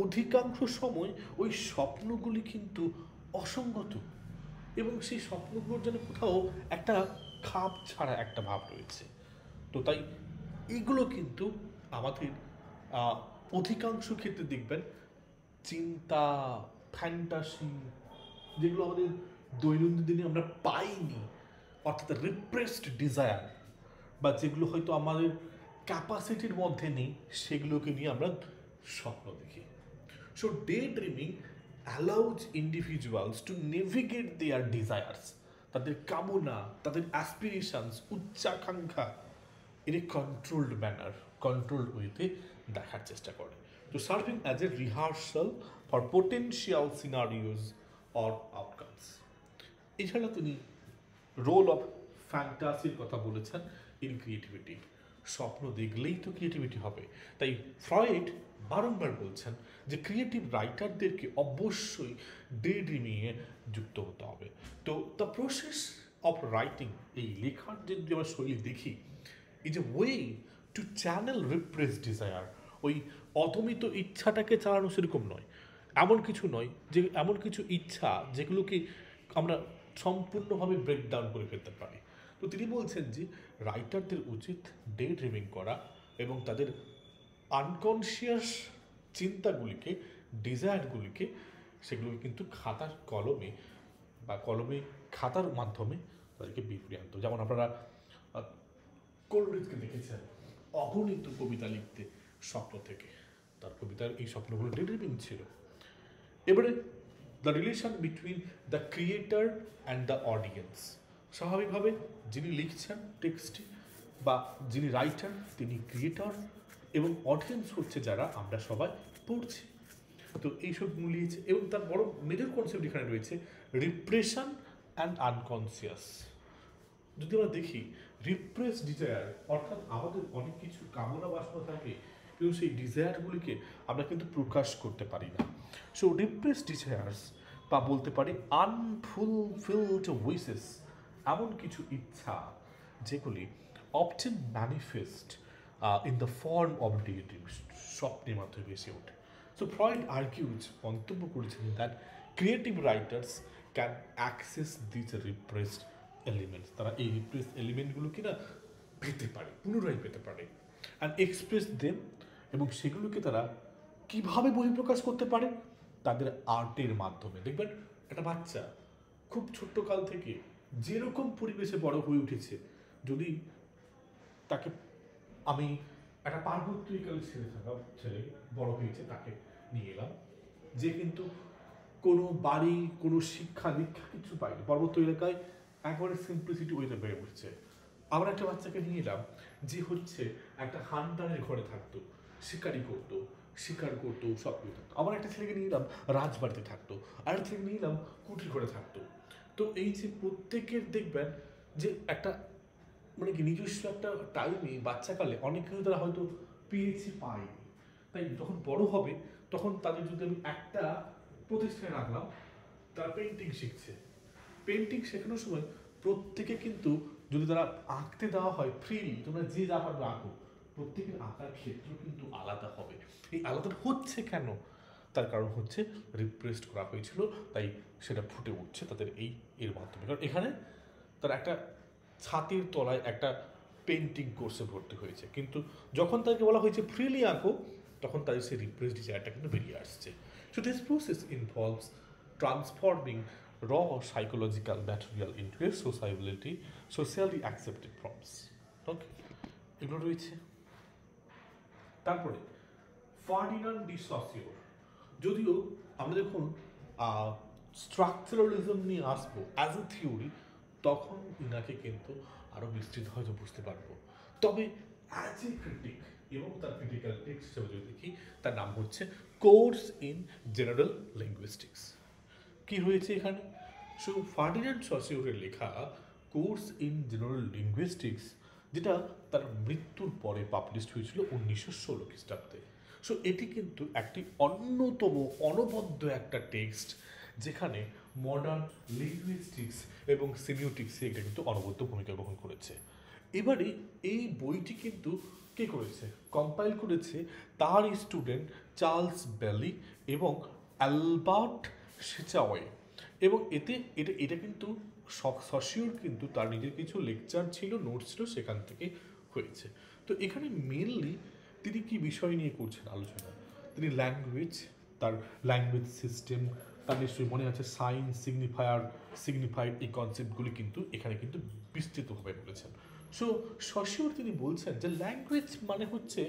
অধিকাংশ সময় ওই স্বপ্নগুলি কিন্তু অসঙ্গত, এবং সেই স্বপ্নগুলোর যেন কোথাও একটা খাপ ছাড়া একটা ভাব রয়েছে। তো তাই এগুলো কিন্তু আমাদের অধিকাংশ ক্ষেত্রে দেখবেন চিন্তা, ফ্যান্টাসি, যেগুলো আমাদের দৈনন্দিন দিনে আমরা পাইনি, অর্থাৎ রিপ্রেসড ডিজায়ার, বা যেগুলো হয়তো আমাদের ক্যাপাসিটির মধ্যে নেই, সেগুলোকে নিয়ে আমরা স্বপ্ন দেখি। So day dreaming allows individuals to navigate their desires, তাদের কামনা, তাদের অ্যাসপিরেশনস, উচ্চাকাঙ্ক্ষা in a controlled manner, controlled ওয়েতে দেখার চেষ্টা করে। তো serving as a rehearsal for potential scenarios or outcomes. এছাড়া তিনি রোল অফ ফ্যান্টাসির কথা বলেছেন ইন ক্রিয়েটিভিটি। স্বপ্ন দেখলেই তো ক্রিয়েটিভিটি হবে, তাই ফ্রয়েড বারংবার বলছেন যে ক্রিয়েটিভ রাইটারদেরকে অবশ্যই ডে ড্রিমিংয়ে যুক্ত হতে হবে। তো দ্য প্রসেস অফ রাইটিং, এই লেখার যে আমরা শৈলী দেখি, is a way to channel repress desire. ওই অতমিত ইচ্ছাটাকে চালানো সেরকম নয়, এমন কিছু নয় যে এমন কিছু ইচ্ছা যেগুলোকে আমরা সম্পূর্ণভাবে ব্রেকডাউন করে ফেলতে পারি। তো তিনি বলছেন যে রাইটারদের উচিত ডে ড্রিমিং করা এবং তাদের আনকনশিয়াস চিন্তাগুলিকে, ডিজায়ারগুলিকে, সেগুলোকে কিন্তু খাতার কলমে বা খাতার মাধ্যমে তাদেরকে বিপরীত আনতো। যেমন আপনারা কোলরিজকে দেখেছেন অগণিত কবিতা লিখতে স্বপ্ন থেকে, তার কবিতার এই স্বপ্নগুলো ডে ড্রিমিং ছিল। এবারে the relation between the creator and the audience, স্বাভাবিকভাবে যিনি লিখছেন টেক্সটটি বা যিনি রাইটার তিনি ক্রিয়েটর, এবং অডিয়েন্স হচ্ছে যারা আমরা সবাই পড়ছি। তো এইসব মিলিয়েছে, এবং তার বড় মেজর কনসেপ্ট এখানে রয়েছে রিপ্রেশন অ্যান্ড আনকনসিয়াস। যদি আমরা দেখি রিপ্রেস ডিজায়ার, অর্থাৎ আমাদের অনেক কিছু কামনা বাসনা থাকে কিন্তু সেই ডিজায়ারগুলিকে আমরা কিন্তু প্রকাশ করতে পারি না। সো রিপ্রেস ডিজায়ার্স, বা বলতে পারি আনফুলফিলড উইশেস, এমন কিছু ইচ্ছা যেগুলি often manifest in the form of day dreams, স্বপ্নের মাধ্যমে ভেসে ওঠে। সো ফ্রয়েড আর্কিউজ, মন্তব্য করেছেন that creative writers can access this repressed elements, তারা এই রিপ্রেস এলিমেন্টগুলোকে না পেতে পারে, পুনরায় পেতে পারে, অ্যান্ড এক্সপ্রেস দেম, এবং সেগুলোকে তারা কিভাবে বহিঃপ্রকাশ করতে পারে, তাদের আর্টের মাধ্যমে। দেখবেন একটা বাচ্চা খুব ছোট্ট কাল থেকে যেরকম পরিবেশে বড় হয়ে উঠেছে, যদি তাকে আমি একটা পার্বত্য ছেলে বড় হয়েছে, তাকে নিয়ে এলাম, যে কিন্তু কোনো বাড়ি, কোনো শিক্ষা দীক্ষা কিছু পায়নি, পার্বত্য এলাকায় একবারে সিম্পলিসিটি ওইটা বেড়ে উঠছে। আবার একটা বাচ্চাকে নিয়ে এলাম যে হচ্ছে একটা হান্টারের ঘরে থাকতো, শিকারি করতো, শিকার করতো, সব কিছু থাকতো। আবার একটা ছেলেকে নিয়ে এলাম রাজবাড়িতে থাকতো, আর একটা ছেলেকে নিয়ে এলাম কুটির ঘরে থাকতো। তো এই যে প্রত্যেকের দেখবেন যে একটা মানে কি নিজস্ব একটা টাইমে বাচ্চাকালে অনেক কিছু তারা হয়তো পেয়েছে, পায়নি। তাই যখন বড় হবে তখন তাদের যদি আমি একটা প্রতিষ্ঠানে রাখলাম, তারা পেন্টিং শিখছে, পেন্টিং শেখানোর সময় প্রত্যেকে কিন্তু যদি তারা আঁকতে দেওয়া হয় ফ্রিলি, তোমরা যে যা পারবে আঁকো, প্রত্যেকের আঁকার ক্ষেত্র কিন্তু আলাদা হবে। এই আলাদা হচ্ছে কেন? তার কারণ হচ্ছে রিপ্রেসড করা হয়েছিল, তাই সেটা ফুটে উঠছে তাদের এর মাধ্যমে। কারণ এখানে তারা একটা ছাতির তলায় একটা পেন্টিং কোর্সে ভর্তি হয়েছে, কিন্তু যখন তাকে বলা হয়েছে ফ্রিলি আঁকো, তখন তাদের সেই রিপ্রেসড ডিজায়ারটা কিন্তু বেরিয়ে আসছে। So this process involves transforming raw psychological material into a socially accepted forms. ওকে, এগুলো রয়েছে। তারপরে ফার্ডিনান্ড ডি সসিওর, যদিও আমরা যখন স্ট্রাকচারালিজম নিয়ে আসবো অ্যাজ এ থিওরি, তখন ইনাকে কিন্তু আরও বিস্তৃত হয়তো বুঝতে পারবো। তবে অ্যাজ এ ক্রিটিক এবং তার ক্রিটিক্যাল টেক্সট হিসেবে যদি দেখি, তার নাম হচ্ছে কোর্স ইন জেনারেল লিঙ্গুইস্টিক্স। কি রয়েছে এখানে? সো ফার্ডিনান্ড সসিওরের লেখা কোর্স ইন জেনারেল লিঙ্গুইস্টিক্স, যেটা তার মৃত্যুর পরে পাবলিশড হয়েছিল 1916 খ্রিস্টাব্দে। সো এটি কিন্তু একটি অন্যতম অনবদ্য একটা টেক্সট, যেখানে মডার্ন লিঙ্গুইস্টিক্স এবং সেমিওটিক্সে এটা কিন্তু অনবদ্য ভূমিকা গ্রহণ করেছে। এবারে এই বইটি কিন্তু কে করেছে? কম্পাইল করেছে তার স্টুডেন্ট চার্লস বেলি এবং অ্যালবার্ট সেচাওয়ে। এবং এটা কিন্তু সসিওর কিন্তু তার নিজের কিছু লেকচার ছিল, নোটস ছিল, সেখান থেকে হয়েছে। তো এখানে মেনলি তিনি কি বিষয় নিয়ে করছেন আলোচনা? তিনি ল্যাঙ্গুয়েজ, তার ল্যাঙ্গুয়েজ সিস্টেম, তার নিশ্চয়ই মনে আছে সাইন, সিগনিফাইড, এই কনসেপ্টগুলি কিন্তু এখানে কিন্তু বিস্তৃতভাবে বলেছেন। সো সসিওর তিনি বলছেন যে ল্যাঙ্গুয়েজ মানে হচ্ছে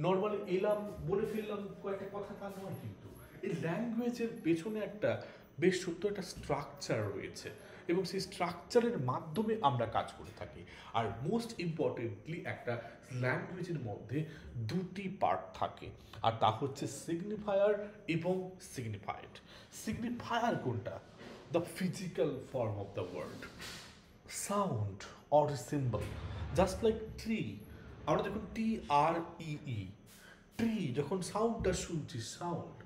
নর্মালি এলাম বলে ফেললাম কয়েকটা কথা, তা নয়। কিন্তু এই ল্যাঙ্গুয়েজের পেছনে একটা বেশ সত্য একটা স্ট্রাকচার রয়েছে, এবং সেই স্ট্রাকচারের মাধ্যমে আমরা কাজ করে থাকি। আর মোস্ট ইম্পর্টেন্টলি একটা ল্যাঙ্গুয়েজের মধ্যে দুটি পার্ট থাকে, আর তা হচ্ছে সিগনিফায়ার এবং সিগনিফাইড। সিগনিফায়ার কোনটা? The physical form of the word, sound or symbol, just like tree. আমরা যখন TREE, ট্রি, যখন সাউন্ডটা শুনছি, সাউন্ড,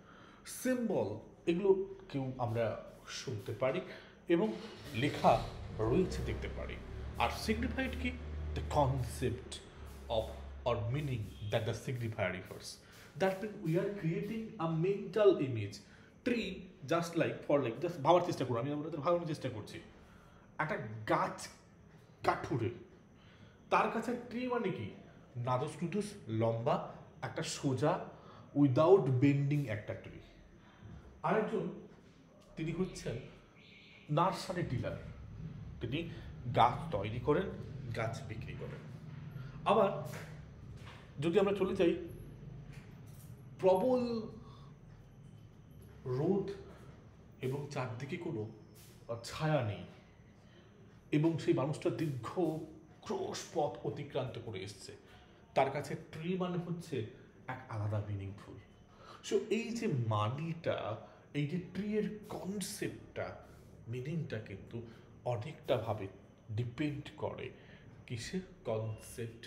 সিম্বল, এগুলো কেউ আমরা শুনতে পারি এবং লেখা রয়েছে দেখতে পারি। আর সিগনিফাইড কি? The concept of or meaning that the signifier refers. That mean we are creating a mental image. Tree just like just ভাবার চেষ্টা করুন, আমি আপনাদের ভাবানোর চেষ্টা করছি। একটা গাছ কাঠুরে, তার কাছে ট্রি মানে কি? নাদুস নুদুস লম্বা একটা সোজা উইদাউট বেন্ডিং একটা ট্রি। আরেকজন তিনি হচ্ছেন নার্সারি ডিলার, তিনি গাছ তৈরি করেন, গাছ বিক্রি করেন। আবার যদি আমরা চলে যাই, প্রবল রোদ এবং চারদিকে কোনো ছায়া নেই, এবং সেই মানুষটা দীর্ঘ ক্রোশ পথ অতিক্রান্ত করে এসছে, তার কাছে ট্রি মানে হচ্ছে এক আলাদা মিনিংফুল। সো এই যে মানিটা, এই যে ট্রি এর কনসেপ্টটা, মিনিংটা কিন্তু অনেকটা ভাবে ডিপেন্ড করে কিসের? কনসেপ্ট,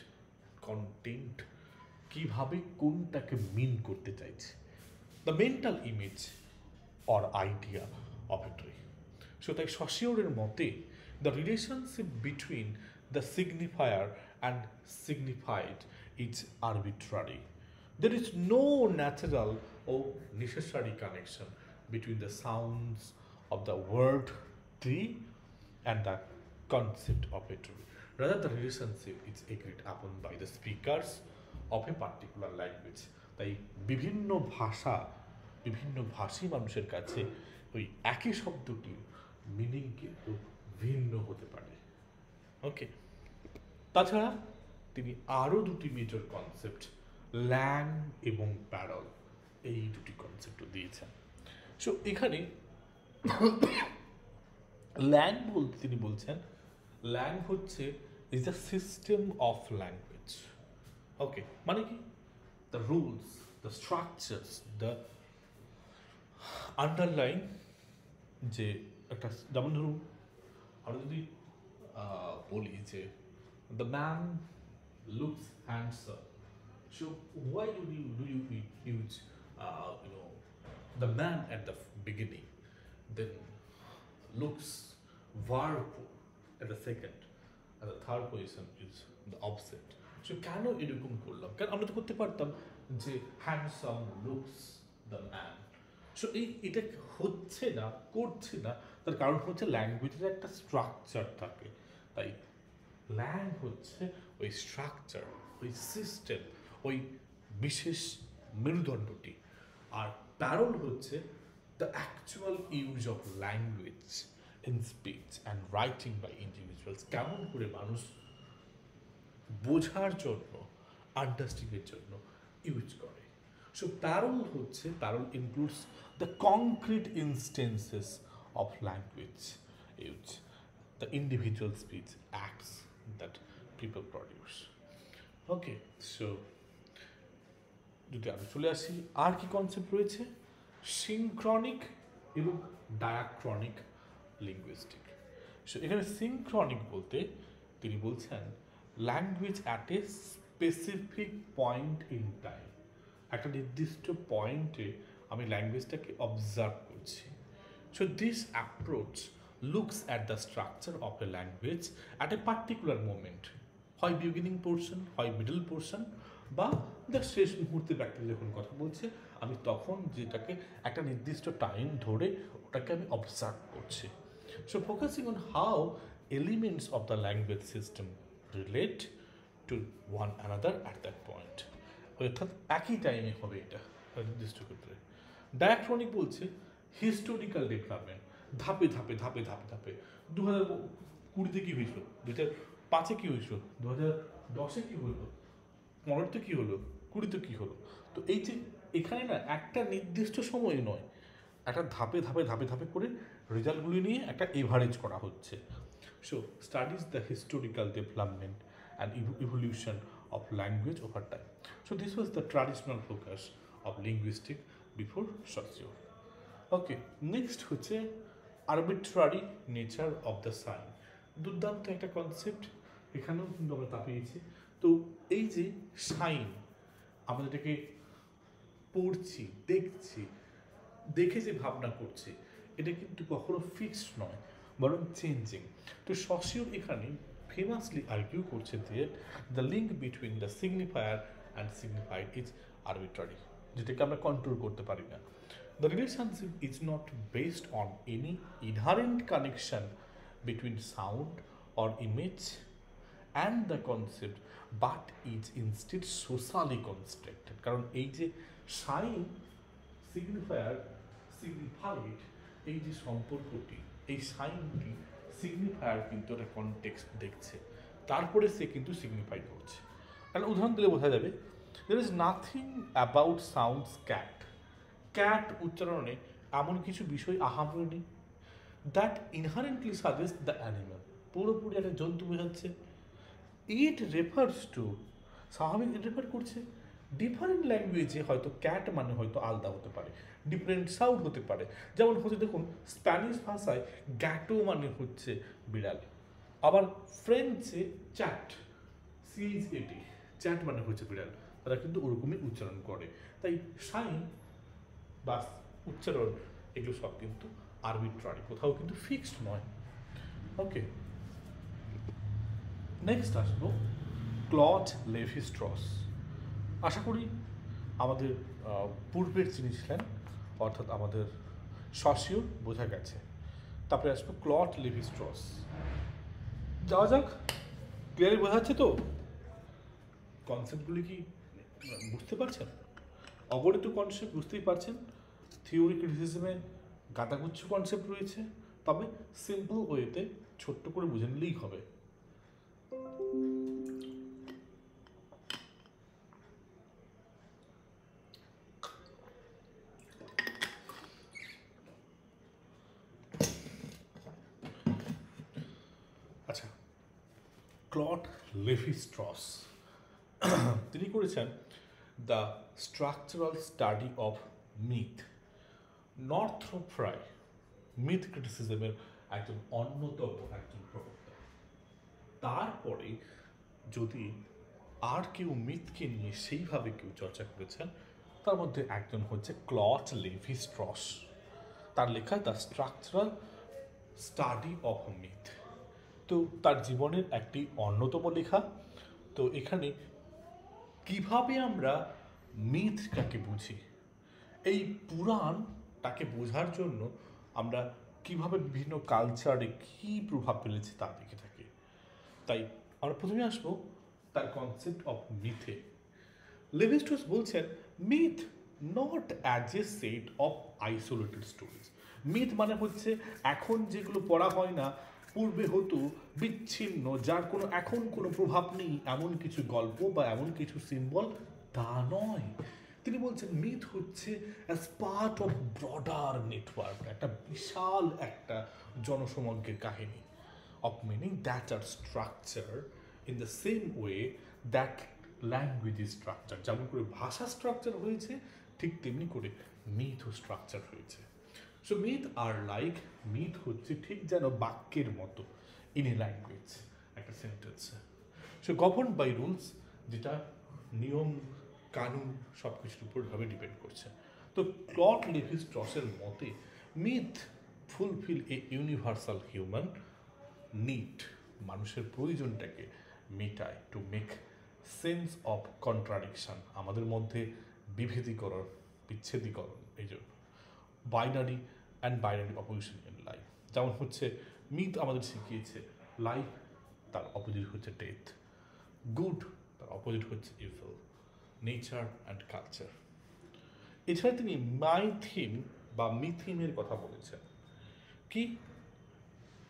কন্টেন্ট, কিভাবে কোনটাকে মিন করতে চাইছে, the mental image or idea of a tree. So তাই সসিওরের মতে the relationship between the signifier and signified is arbitrary. There is no natural or necessary connection between the sounds of the word tree and the concept of a tree. Rather, the relationship is agreed upon by the speakers of a particular language. তাই বিভিন্ন ভাষী মানুষের কাছে ওই একই শব্দটির meaning কিন্তু ভিন্ন হতে পারে। ওকে, তাছাড়া তিনি আরও দুটি মেজর কনসেপ্ট, ল্যাং এবং প্যারল, এই দুটি কনসেপ্টও দিয়েছেন। সো এখানে ল্যাং বলতে তিনি বলছেন, ল্যাং হচ্ছে is the system of language. Okay, মানে কি? The rules, the structures, the underline, যে একটা, যেমন ধরুন আমরা যদি বলি যে the man looks handsome, so why do you use the man at the beginning, then looks verb at the second, and the third position is the opposite? So কেন এরকম করলাম? কারণ আমরা তো করতে পারতাম যে handsome looks the man. So এটা হচ্ছে না, করছে না, তার কারণ হচ্ছে ল্যাঙ্গুয়েজের একটা স্ট্রাকচার থাকে। তাই ল্যাং হচ্ছে ওই স্ট্রাকচার, ওই সিস্টেম, ওই বিশেষ মেরুদণ্ডটি। আর প্যারল হচ্ছে the actual use of language in speech and writing by individuals, কেমন করে মানুষ বোঝার জন্য, আন্ডারস্ট্যান্ডিংয়ের জন্য ইউজ করে। So parole includes the concrete instances of language use, the individual speech acts that people produce. Okay, so যদি আমি চলে আসি, আর কি কনসেপ্ট রয়েছে? সিনক্রনিক এবং ডায়াক্রনিক লিঙ্গুইস্টিক। সো এখানে সিনক্রনিক বলতে তিনি বলছেন language at a specific point in time, একটা নির্দিষ্ট পয়েন্টে আমি ল্যাঙ্গুয়েজটাকে অবজার্ভ করছি। So this approach looks at the structure of A language at a particular moment, হয় বিগিনিং পোর্শন, হয় মিডল পোর্শন, বা দ্য শেষ মুহূর্তে ব্যক্তি যখন কথা বলছে আমি তখন যেটাকে একটা নির্দিষ্ট টাইম ধরে ওটাকে আমি অবজার্ভ করছি। So focusing on how elements of the language system relate two one another at that point, অর্থাৎ একই টাইমে হবে এটা নির্দিষ্ট ক্ষেত্রে। ডায়াক্রনিক বলছে হিস্টোরিক্যাল ডেভেলপমেন্ট, ধাপে ধাপে ধাপে ধাপে ধাপে 2020-তে কী হয়েছিল, 2005-এ কী হয়েছিল, 2010-এ কী হলো, 15-তে কী হলো, 20-তে কী হলো। তো এই যে এখানে না একটা নির্দিষ্ট সময় নয়, একটা ধাপে ধাপে ধাপে ধাপে করে রেজাল্টগুলি নিয়ে একটা এভারেজ করা হচ্ছে। So studies the historical development and evolution of language over time. So this was the traditional focus of linguistic before Saussure. Okay, next হচ্ছে arbitrary nature of the sign. দুর্দান্ত একটা কনসেপ্ট, এখানেও কিন্তু আমরা তা পেয়েছি। তো এই যে সাইন, আমরা যেটাকে পড়ছি, দেখছি, দেখে যে ভাবনা করছি, এটা কিন্তু কখনো ফিক্সড নয়, বরং চেঞ্জিং। তো সসিওর এখানে ফেমাসলি আর্গিউ করছে যে the link between the signifier and signified is arbitrary, যেটাকে আমরা কন্ট্রোল করতে পারি না। The relationship is not based on any inherent connection between sound or image and the concept, but is instead socially constructed. কারণ এই যে sign, সিগনিফায়ার, সিগনিফাইড, এই যে সম্পর্কটি, এই সাইনটি সিগনিফায়ার কিন্তু একটা কনটেক্সট দেখছে, তারপরে সে কিন্তু সিগনিফাই করছে। একটা উদাহরণ দিলে বোঝা যাবে, there is nothing about sounds cat, cat উচ্চারণে এমন কিছু বিষয় আহামরি নেই that inherently suggest the animal, পুরোপুরি একটা জন্তু বোঝাচ্ছে। ইট রেফার্স টু, স্বাভাবিক রেফার করছে ডিফারেন্ট ল্যাঙ্গুয়েজে, হয়তো ক্যাট মানে হয়তো আলাদা হতে পারে, ডিফারেন্ট সাউন্ড হতে পারে। যেমন হচ্ছে দেখুন, স্প্যানিশ ভাষায় গ্যাটো মানে হচ্ছে বিড়াল, আবার ফ্রেঞ্চে চ্যাট, CHAT, চ্যাট মানে হচ্ছে বিড়াল, তারা কিন্তু ওরকমই উচ্চারণ করে। তাই সাইন বা উচ্চারণ এগুলো সব কিন্তু আরবিট্রারি, কোথাও কিন্তু ফিক্সড নয়। ওকে, নেক্সট আসবো ক্লড লেভি-স্ট্রস। আশা করি আমাদের পূর্বের যিনি ছিলেন, অর্থাৎ আমাদের সসিওর, বোঝা গেছে। তারপরে আসবো ক্লড লেভি-স্ট্রস। যাওয়া যাক, ক্লিয়ারলি বোঝা যাচ্ছে তো? কনসেপ্টগুলি কি বুঝতে পারছেন? অগণিত কনসেপ্ট বুঝতেই পারছেন। থিওরি ক্রিটিসিজমে গাদাগুচ্ছ কনসেপ্ট রয়েছে, তবে সিম্পল ওয়েতে ছোট্ট করে বুঝে নিলেই হবে। আচ্ছা, ক্লড লেভি-স্ট্রস তিনি করেছেন the structural study of myth. Northrop Frye myth ক্রিটিসিজমের একজন অন্যতম একজন প্রবক্তা। তারপরে যদি আর কেউ মিথকে নিয়ে সেইভাবে কেউ চর্চা করেছেন, তার মধ্যে একজন হচ্ছে ক্লড লেভি-স্ট্রস। তার লেখা the structural study of myth, তো তার জীবনের একটি অন্যতম লেখা। তো এখানে কিভাবে আমরা মিথটাকে বুঝি, এই পুরাণটাকে বোঝার জন্য আমরা কিভাবে বিভিন্ন কালচারে কী প্রভাব ফেলেছে তা দেখে থাকি। তাই আমরা প্রথমে আসবো তার কনসেপ্ট অফ মিথে। লেভি-স্ট্রস বলছেন myth not as a set of isolated stories. Myth মানে হচ্ছে এখন যেগুলো পড়া হয় না, পূর্বে হতো, বিচ্ছিন্ন, যার কোনো এখন কোনো প্রভাব নেই এমন কিছু গল্প বা এমন কিছু সিম্বল, তা নয়। তিনি বলছেন মিথ হচ্ছে as part of broader network, একটা বিশাল একটা জনসমগ্রের কাহিনী of meaning that are structured in the same way that language is structured. যেমন করে ভাষা স্ট্রাকচার হয়েছে ঠিক তেমনি করে মিথও স্ট্রাকচার হয়েছে। সো মিথ আর লাইক, মিথ হচ্ছে ঠিক যেন বাক্যের মতো ইন এ ল্যাঙ্গুয়েজ, একটা সেন্টেন্সে। সো গভর্ন বাই রুলস, যেটা নিয়ম কানুন সব কিছুর উপরভাবে ডিপেন্ড করছে। তো ক্লড লেভি স্ট্রসের মতে মিথ ফুলফিল এ ইউনিভার্সাল হিউম্যান নিড, মানুষের প্রয়োজনটাকে মেটায়, to make sense of contradiction, আমাদের মধ্যে বিভেদীকরণ, বিচ্ছেদীকরণ, এই জন্য binary and binary opposition in life. যেমন হচ্ছে মিথ আমাদের শিখিয়েছে লাইফ তার অপোজিট হচ্ছে ডেথ, গুড তার অপোজিট হচ্ছে ইভিল, নেচার অ্যান্ড কালচার। এছাড়া তিনি মাইথিম বা মিথিমের কথা বলেছেন। কি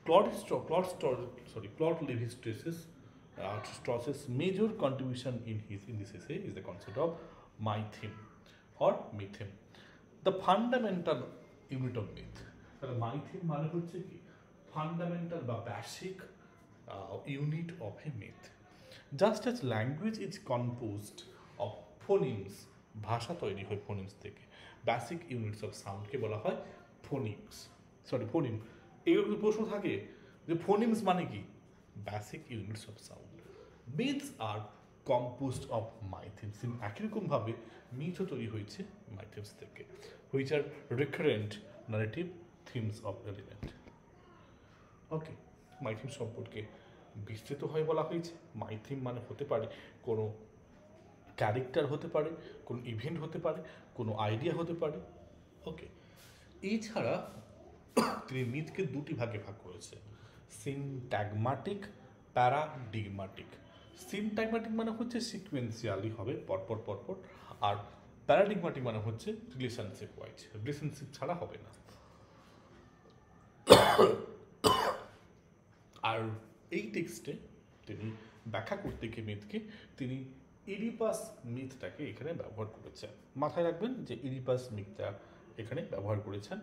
Claude Lévi-Strauss's major contribution in this essay is the concept of mytheme or mytheme, the fundamental unit of myth. তাহলে mytheme মানে হচ্ছে কি ফান্ডামেন্টাল বা basic unit of a myth. Just as language is composed of phonemes, ভাষা তৈরি হয় phonemes থেকে, basic units of সাউন্ডকে বলা হয় ফোনিম। এইরকম প্রশ্ন থাকে যে ফোনিমস মানে কি, basic units of sound. Myths are composed of mythemes, একই রকমভাবে মিথও তৈরি হয়েছে মাইথিমস থেকে, which are recurrent narrative themes of element. Okay, mytheme সম্পর্কে বিস্তৃত হয়ে বলা হয়েছে। মাইথিম মানে হতে পারে কোনো ক্যারেক্টার, হতে পারে কোনো ইভেন্ট, হতে পারে কোনো আইডিয়া, হতে পারে। ওকে, এছাড়া তিনি মিথকে দুটি ভাগে ভাগ করেছে, সিনট্যাগমাটিক, প্যারাডিগমাটিক। সিনট্যাগমাটিক মানে হচ্ছে সিকুয়েন্সিয়ালি হবে পরপর, আর প্যারাডিগমাটিক মানে হচ্ছে রিলেশনশিপ ওয়াইজ, রিলেশনশিপ ছাড়া হবে না। আর এই টেক্সটে তিনি ব্যাখ্যা করতে গিয়ে মিথকে তিনি ইডিপাস মিথটাকে এখানে ব্যবহার করেছেন। মাথায় রাখবেন যে ইডিপাস মিথটা এখানে ব্যবহার করেছেন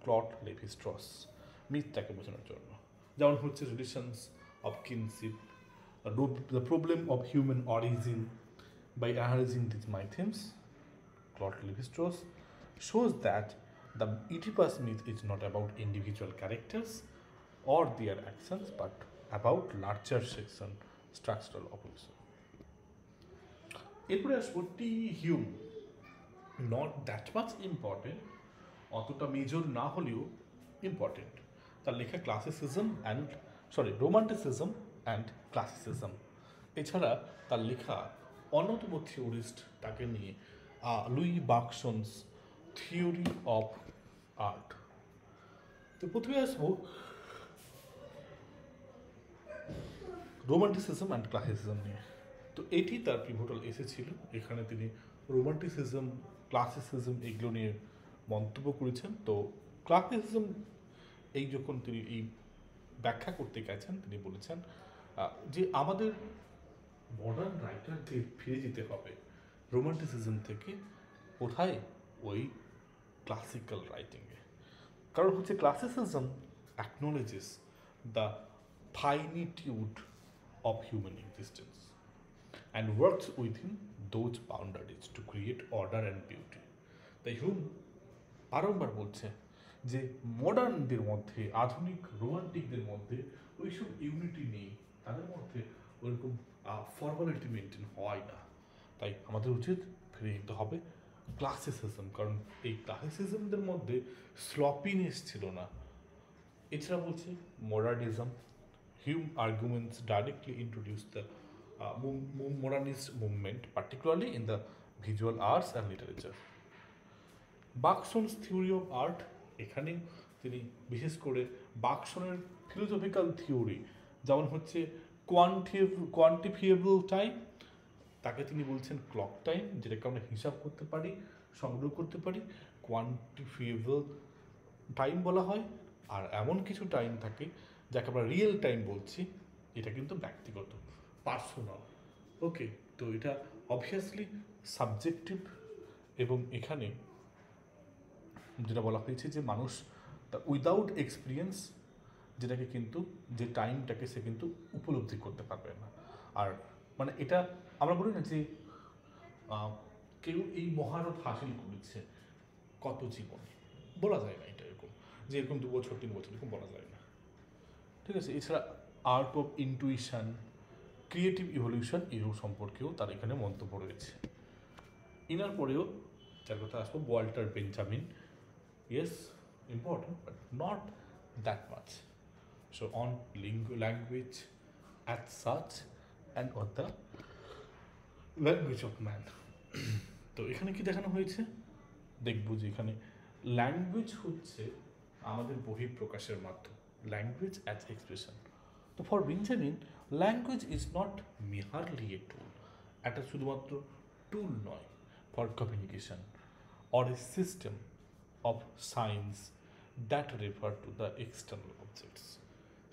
ক্লড লেভি স্ট্রস মিথটাকে বোঝানোর জন্য। যেমন হচ্ছে relations of kinship, the problem of human origin by analysing this mythemes, Claude Levi Strauss shows that the Oedipus myth is not about individual characters or their actions, but about larger section structural opposition. এরপরে আসবো T Hulme, not that much important, অতটা major না হলেও important. তার লেখা romanticism and classicism. এছাড়া তার লেখা অন্যতম থিওরিস্ট তাকে নিয়ে লুই বাকসনস থিওরি অফ আর্ট। তো প্রথমে আসবো রোমান্টিসিজম অ্যান্ড ক্লাসিসিজম নিয়ে। তো এটি তার পিভটাল এসে ছিল, এখানে তিনি রোমান্টিসিজম, ক্লাসিসিজম এগুলো নিয়ে মন্তব্য করেছেন। তো ক্লাসিসিজম যখন তিনি এই ব্যাখ্যা করতে গেছেন, তিনি বলেছেন যে আমাদের মডার্ন রাইটারদের ফিরে যেতে হবে রোমান্টিসিজম থেকে, কোথায়, ওই ক্লাসিক্যাল রাইটিংয়ে। কারণ হচ্ছে classicism acknowledges the finitude of human existence and works within those boundaries to create order and beauty. তাই হুম বারংবার বলছে যে মডার্নদের মধ্যে, আধুনিক রোমান্টিকদের মধ্যে ওইসব ইউনিটি নেই, তাদের মধ্যে ওইরকম ফর্মালিটি মেনটেন হয় না। তাই আমাদের উচিত ফিরে যেতে হবে ক্লাসিসিজম, কারণ এই ক্লাসিসিজমদের মধ্যে স্লপিনেস ছিল না। এছাড়া বলছে modernism, Hume arguments directly introduced the modernist movement, particularly in the visual arts and literature. বাকসনস থিওরি অফ আর্ট, এখানে তিনি বিশেষ করে বাকসনের ফিলোসফিক্যাল থিওরি, যেমন হচ্ছে কোয়ান্টিফিয়েবল টাইম, তাকে তিনি বলছেন ক্লক টাইম, যেটাকে আমরা হিসাব করতে পারি, সংগ্রহ করতে পারি, কোয়ান্টিফিয়েবল টাইম বলা হয়। আর এমন কিছু টাইম থাকে যাকে আমরা রিয়েল টাইম বলছি, এটা কিন্তু ব্যক্তিগত, পার্সোনাল। ওকে, তো এটা অবভিয়াসলি সাবজেক্টিভ, এবং এখানে যেটা বলা হয়েছে যে মানুষ উইদাউট এক্সপিরিয়েন্স যেটাকে কিন্তু, যে টাইমটাকে সে কিন্তু উপলব্ধি করতে পারবে না। আর মানে এটা আমরা বলি না যে কেউ এই মহারথ হাসিল করেছে কত জীবনে, বলা যায় না এটা এরকম যে এরকম 2 বছর 3 বছর এরকম বলা যায় না, ঠিক আছে। এছাড়া art of intuition, creative evolution এরও সম্পর্কেও তার এখানে মন্তব্য রয়েছে। ইনার পরেও যার কথা আসবো, Walter Benjamin, yes important but not that much. So on language as such and on the language of man. তো এখানে কি দেখানো হয়েছে, দেখব যে এখানে ল্যাঙ্গুয়েজ হচ্ছে আমাদের বহিঃপ্রকাশের মাধ্যম, ল্যাঙ্গুয়েজ অ্যাজ এক্সপ্রেশন। তো for Benjamin, language is not merely a tool, একটা শুধুমাত্র টুল নয় for communication or a system of signs that refer to the external objects.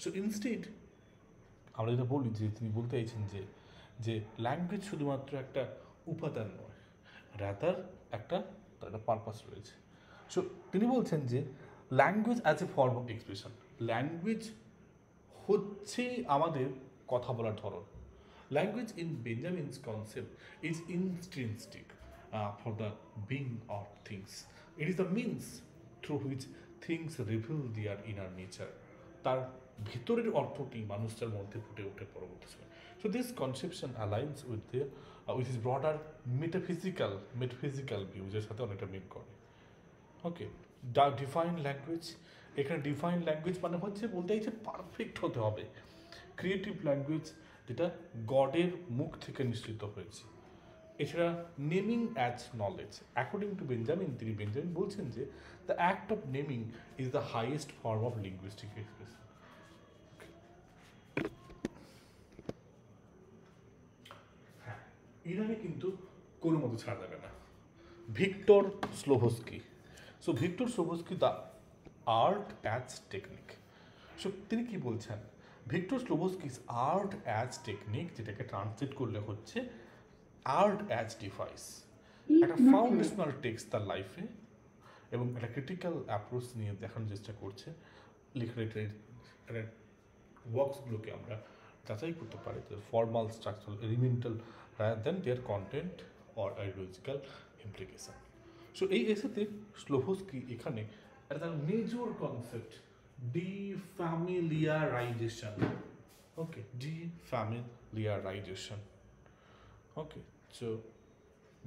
So instead আমরা যেটা বলি যে তিনি বলতে চাইছেন যে ল্যাঙ্গুয়েজ শুধুমাত্র একটা উপাদান নয়, রাদার একটা তার একটা পারপাস রয়েছে। সো তিনি বলছেন যে language as a form of expression, language হচ্ছে আমাদের কথা বলার ধরন। Language in Benjamin's concept is intrinsic for the being of things, it is the means through which things reveal their inner nature. তার ভিতরের অর্থটি মানুষটার মধ্যে ফুটে ওঠে পরবর্তী সময়। So this conception aligns with his broader metaphysical ভিউজের সাথে অনেকটা মিল করে। ওকে, ডিফাইন ল্যাঙ্গুয়েজ, এখানে ডিফাইন ল্যাঙ্গুয়েজ মানে হচ্ছে বলতে চাইছে পারফেক্ট হতে হবে। ক্রিয়েটিভ ল্যাঙ্গুয়েজ যেটা গডের মুখ থেকে নিঃসৃত হয়েছে। এছাড়া naming as knowledge, according to Benjamin, Benjamin বলছেন যে the act of naming is the highest form of linguistic expression. ইনাকে কিন্তু কোনো মতো ছাড়া যাবে না। Viktor Shklovsky, so Viktor Shklovsky the art as technique. So তিনি কি বলছেন, Viktor Shklovsky's art as technique, যেটাকে ট্রান্সলেট করলে হচ্ছে আর্ট অ্যাজ ডিভাইস, একটা ফাউন্ডেশনাল টেক্সট তার লাইফে, এবং একটা ক্রিটিক্যাল অ্যাপ্রোচ নিয়ে দেখানোর চেষ্টা করছে। লিটারেচার ওয়ার্কসগুলোকে আমরা যাচাই করতে পারি formal, structural, elemental rather than their content or ideological implication. So এই এসেতে স্লোভস্কি এখানে একটা major concept defamiliarization, okay, defamiliarization, okay, so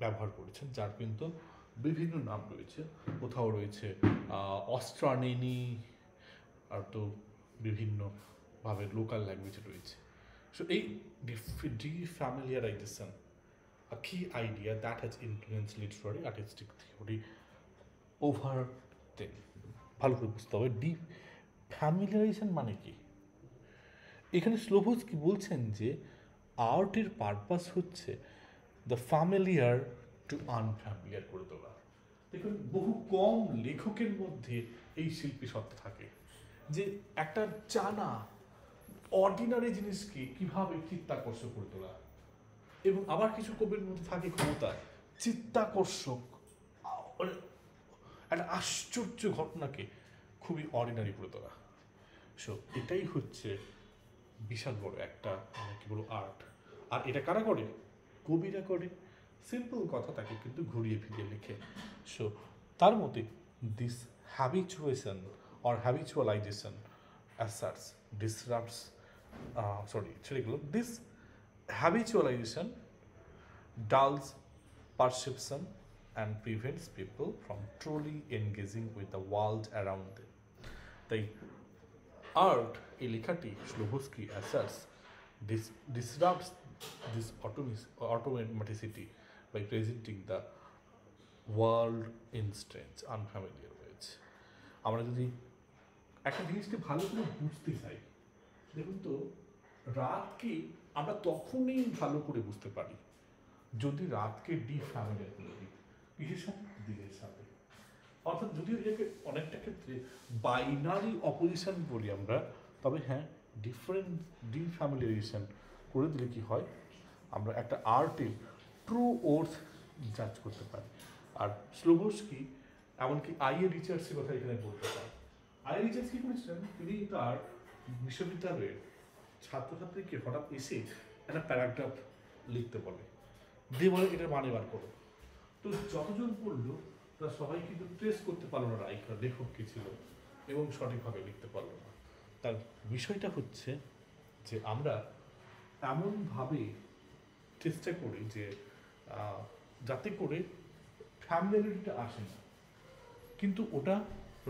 ব্যবহার করেছেন, যার কিন্তু বিভিন্ন নাম রয়েছে। কোথাও রয়েছে অস্ট্রানেনি, আর তো বিভিন্নভাবে লোকাল ল্যাঙ্গুয়েজ রয়েছে। সো এই ডিফ্যামিলিয়ারাইজেশন a key idea that has influenced literary artistic theory over them. ভালো করে বুঝতে হবে ডিফ্যামিলিয়ারাইজেশন মানে কি। এখানে স্লোভস্কি বলছেন যে আর্টের পারপাস হচ্ছে দ্য ফ্যামিলিয়ার টু আনফ্যামিলিয়ার করে তোলা। দেখুন, বহু কম লেখকের মধ্যে এই শিল্পী সত্তা থাকে যে একটা জানা অর্ডিনারি জিনিসকে কিভাবে চিত্তাকর্ষক করে তোলা, এবং আবার কিছু কবির মধ্যে থাকে ক্ষমতা চিত্তাকর্ষক, একটা আশ্চর্য ঘটনাকে খুবই অর্ডিনারি করে তোলা। সো এটাই হচ্ছে বিশাল বড় একটা কি বলবো আর্ট। আর এটা কারা করে? কবিরা করে। সিম্পল কথা, তাকে কিন্তু ঘুরিয়ে ফিরিয়ে লেখে। সো তার মতে this habituation or habitualization as such disrupts this habitualization dulls perception and prevents people from truly engaging with the world around them. তাই আর্ট, এই লেখাটি স্লোভস্কি asserts disrupts this automaticity by presenting the world in strange, unfamiliar ways. আমরা যদি একটা জিনিসকে ভালো করে বুঝতে চাই, দেখুন তো রাতকে আমরা তখনই ভালো করে বুঝতে পারি যদি রাতকে ডিফ্যামিলিয়ার করে দিই, কিসের সাথে? দিনের সাথে। অর্থাৎ যদিও এটাকে অনেকটা ক্ষেত্রে বাইনারি অপোজিশন বলি আমরা, তবে হ্যাঁ ডিফারেন্ট ডিফ্যামিলিয়ারেশন করে দিলে কি হয়, আমরা একটা আর্টের ট্রু ওর্থ জাজ করতে পারি। আর স্লোভস্কি এমনকি আইএ রিচার্ডসের কথা এখানে বলতে পারেন। আইএ রিচার্ডস কি করেছিলেন, তিনি তার বিশ্ববিদ্যালয়ের ছাত্রছাত্রীকে হঠাৎ এসে একটা প্যারাগ্রাফ লিখতে বলে, দিয়ে বলে এটার মানে বার করো। তো যতজন পড়লো তারা সবাই কিন্তু ট্রেস করতে পারলো না লেখক কি ছিল এবং সঠিকভাবে লিখতে পারলো না। তার বিষয়টা হচ্ছে যে আমরা এমনভাবে চেষ্টা করি যে যাতে করে ফ্যামিলিয়ারিটিটা আসে না, কিন্তু ওটা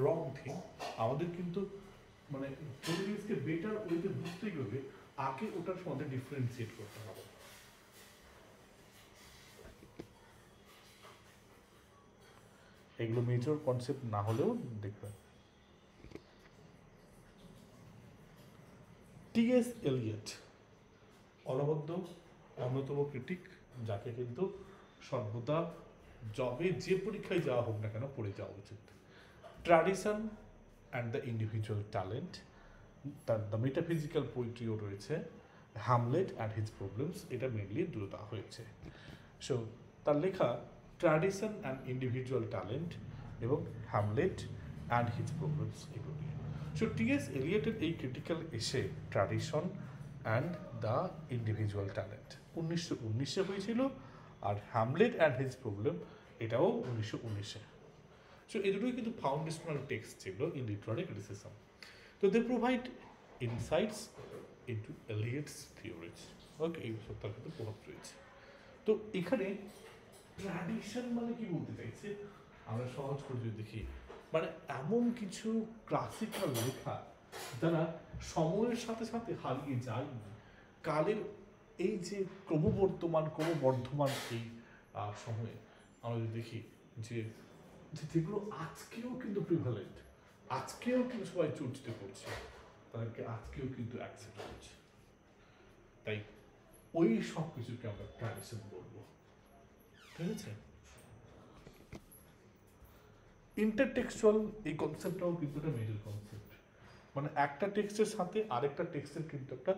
রং থিং। আমাদের কিন্তু মানে পরিবেশকে বেটার ওইতে বুঝতে গেলে আগে ওটার মধ্যে ডিফারেন্সিয়েট করতে হবে। এগুলো মেজর কনসেপ্ট না হলেও দেখবেন। টি.এস. এলিয়ট অনবদ্য অন্যতম ক্রিটিক, যাকে কিন্তু সর্বদা যবে যে পরীক্ষায় যাওয়া হোক না কেন পড়ে যাওয়া উচিত। Tradition and the individual talent, তার দ্য মেটাফিজিক্যাল পোয়েট্রিও রয়েছে, হ্যামলেট অ্যান্ড হিজ প্রবলেমস, এটা মেনলি দুটো দেওয়া হয়েছে। সো তার লেখা ট্র্যাডিশন অ্যান্ড ইন্ডিভিজুয়াল ট্যালেন্ট এবং হ্যামলেট অ্যান্ড হিজ প্রবলেমস, এগুলো নিয়ে। So T S. এলিয়টের এই critical essay tradition and the individual talent 1919 হয়েছিল, আর হ্যামলেট অ্যান্ড হিজ প্রবলেম এটাও 1919। সো এই দুটোই কিন্তু ফাউন্ডেশনাল টেক্সট ছিল ইন লিটারারি ক্রিটিসিজম। তো they provide insights into Eliot's theories. Okay, এই সব তার কিন্তু প্রভাব রয়েছে। তো এখানে ট্র্যাডিশন মানে কি বলতে চাইছে, আমরা সহজ করে যদি দেখি, মানে এমন কিছু ক্লাসিক্যাল লেখা যারা সময়ের সাথে সাথে হারিয়ে যায়নি, কালের এই যে ক্রমবর্ধমান এই সময়ে আমরা যদি দেখি যে যেগুলো আজকেও কিন্তু প্রিভ্যালেন্ট, আজকেও কিন্তু সবাই চর্চিত করছে, তাদেরকে আজকেও কিন্তু অ্যাকসেপ্ট করছে। তাই ওই সব কিছুকে আমরা ট্র্যাডিশন বলবো, ঠিক আছে? ইন্টারটেক্সচুয়াল এই কনসেপ্টটাও কিন্তু একটা মেজর কনসেপ্ট, মানে একটা টেক্সটের সাথে আরেকটা টেক্সটের কিন্তু একটা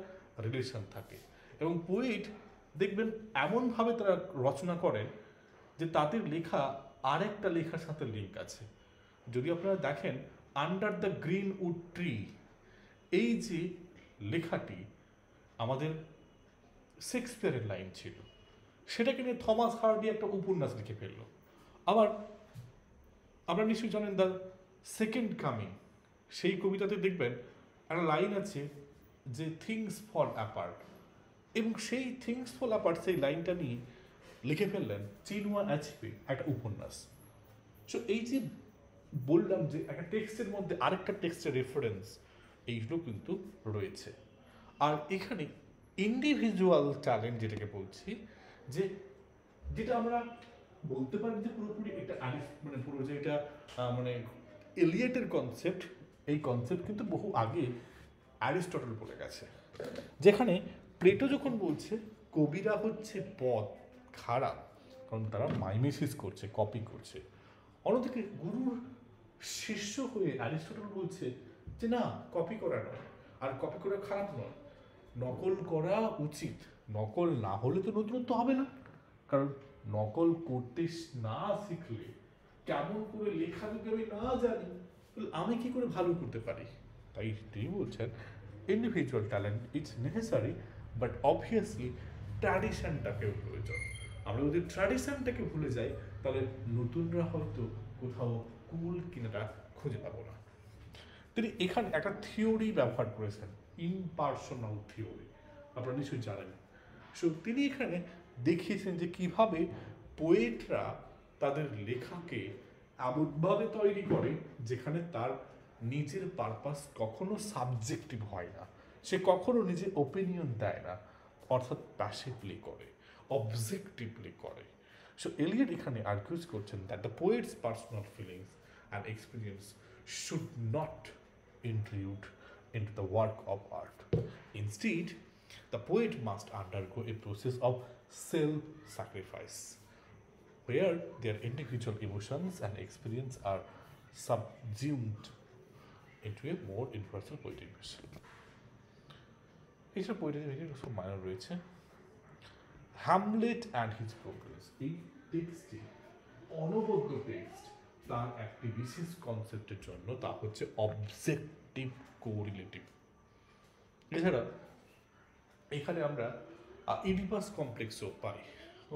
রিলেশন থাকে। এবং পোয়েট দেখবেন এমনভাবে তারা রচনা করেন যে তাদের লেখা আরেকটা লেখার সাথে লিঙ্ক আছে। যদি আপনারা দেখেন under the greenwood tree, এই যে লেখাটি আমাদের শেক্সপিয়ারের লাইন ছিল, সেটাকে নিয়ে থমাস হার্ডি একটা উপন্যাস লিখে ফেললো। আবার আপনারা নিশ্চয়ই জানেন দ্য সেকেন্ড কামিং, সেই কবিতাতে দেখবেন একটা লাইন আছে যে থিংস ফল অ্যাপার্ট, এবং সেই থিংস ফল অ্যাপার্ট সেই লাইনটা নিয়ে লিখে ফেললেন চিনুয়া অ্যাচিপে একটা উপন্যাস। সো এই যে বললাম যে একটা টেক্সটের মধ্যে আরেকটা টেক্সটের রেফারেন্স, এইগুলো কিন্তু রয়েছে। আর এখানে ইন্ডিভিজুয়াল ট্যালেন্ট যেটাকে বলছি, যে যেটা আমরা বলতে পারি যে পুরোপুরি এটা মানে পুরো যে এটা মানে এলিয়টের কনসেপ্ট, এই কনসেপ্ট কিন্তু বহু আগে অ্যারিস্টটল বলে গেছে, যেখানে প্লেটো যখন বলছে কবিরা হচ্ছে পথ খারাপ কারণ তারা মাইমেসিস করছে, কপি করছে, অন্যদিকে গুরুর শিষ্য হয়ে অ্যারিস্টটল বলছে যে না, কপি করা নয়, আর কপি করা খারাপ নয়, নকল করা উচিত, নকল না হলে তো নতুনত্ব হবে না, কারণ নকল করতে না শিখলে, কেমন করে লেখা যদি আমি না জানি, তাহলে আমি কি করে ভালো করতে পারি? তাই তিনি বলছেন individual talent it's necessary, but obviously ট্র্যাডিশনটাকেও প্রয়োজন। আমরা যদি ট্র্যাডিশনটাকে ভুলে যাই, তাহলে নতুনরা হয়তো কোথাও কুল কিনাটা খুঁজে পাবো না। তিনি এখানে একটা থিওরি ব্যবহার করেছেন, ইমপার্সোনাল থিওরি, আপনারা নিশ্চয়ই জানেন। সো তিনি এখানে দেখিয়েছেন যে কিভাবে পোয়েটরা তাদের লেখাকে এমনভাবে তৈরি করে যেখানে তার নিজের পারপাস কখনো সাবজেক্টিভ হয় না, সে কখনো নিজের ওপিনিয়ন দেয় না, অর্থাৎ প্যাসিভলি করে, অবজেক্টিভলি করে। সো এলিয়ট এখানে আর্গুজ করছেন that the poet's personal feelings and experience should not intrude into the work of art. Instead, The poet must undergo a process of self-sacrifice, where their individual emotions and experience are subsumed into a more impersonal poetic vision. এছাড়া পোয়েটের সব minor রয়েছে। Hamlet and his progress, এই টেক্সটে অনবদ্য text তার একটি বিশেষ কনসেপ্টের জন্য, তা হচ্ছে অবজেক্টিভ কোরিলেটিভ। এছাড়া এখানে আমরা ইডিপাস কমপ্লেক্সও পাই।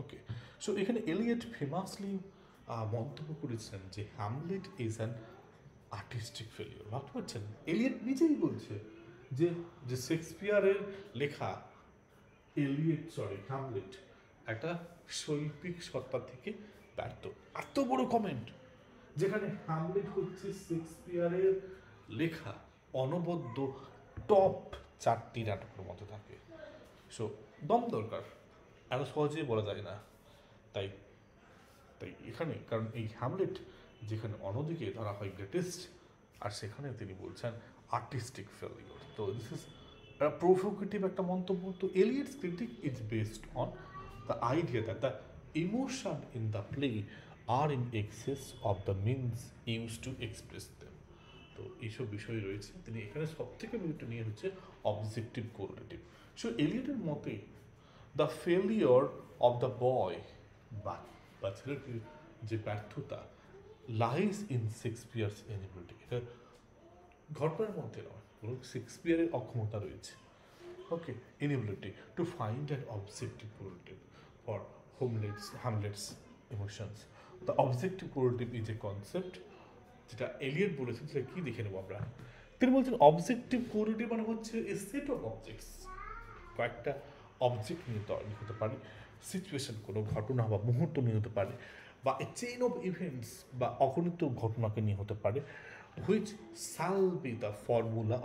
ওকে, সো এখানে এলিয়ট ফেমাসলি মন্তব্য করেছেন যে Hamlet is an artistic failure. ভাবতে পারছেন, এলিয়ট নিজেই বলছে যে যে শেক্সপিয়ারের লেখা হ্যামলেট একটা শৈল্পিক সত্তা থেকে ব্যর্থ। এত বড় কমেন্ট, যেখানে হ্যামলেট হচ্ছে শেক্সপিয়ারের লেখা অনবদ্য টপ 4টি নাটকের মতো থাকে। সো দম দরকার, এত সহজেই বলা যায় না। তাই তাই এখানে, কারণ এই হ্যামলেট যেখানে অন্যদিকে ধরা হয় গ্রেটেস্ট, আর সেখানে তিনি বলছেন আর্টিস্টিক ফেলিওর। তো দিস ইজ প্রভোকেটিভ একটা মন্তব্য। তো Eliot's critique is based on the idea that the emotion in the play are in excess of the means used to express them. তো এইসব বিষয় রয়েছে। তিনি এখানে সব থেকে গুরুত্ব নিয়ে হচ্ছে অবজেক্টিভ কোরিলেটিভ। সো এলিয়টের মতে the failure of the boy, বা ছেলেটির যে ব্যর্থতা, লাইজ ইন শেক্সপিয়ার্স ইনএবিলিটি, এটা ঘটনার মধ্যে নয়, বরং শেক্সপিয়ারের অক্ষমতা রয়েছে। Okay, inability to find an objective correlative for Hamlet's emotions. The objective correlative is a concept, যেটা এলিয়ট বলেছেন, সেটা কি দেখে নেবো আমরা। তিনি বলছেন অবজেক্টিভ কোরিলেটিভ মানে হচ্ছে এ সেট অফ অবজেক্টস, কয়েকটা অবজেক্ট নিয়ে তৈরি হতে পারে, সিচুয়েশন, কোনো ঘটনা বা মুহূর্ত নিয়ে হতে পারে, বা এ চেইন অফ ইভেন্টস বা অগণিত ঘটনাকে নিয়ে হতে পারে, হুইচ শাল B the formula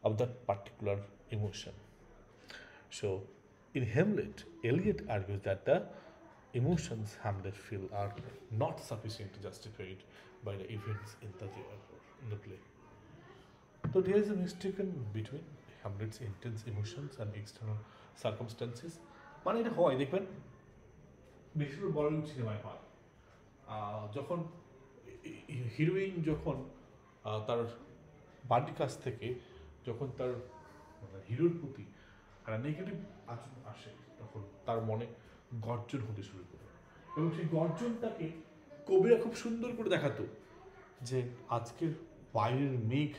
of that particular emotion. So in Hamlet, Eliot argues that the emotions Hamlet feel are not sufficient to justified by the events in the play. So there is a mistaken between Hamlet's intense emotions and external circumstances. মানে এটা হয়, দেখবেন বেশিরভাগ বলিউড সিনেমায় হয়, যখন heroine যখন তার বাড়ির কাছ থেকে যখন তার হিরোর প্রতি একটা নেগেটিভ আচরণ আসে, তখন তার মনে গর্জন হতে শুরু করে, এবং সেই গর্জনটাকে কবিরা খুব সুন্দর করে দেখাতো, যে আজকের বাইরের মেঘ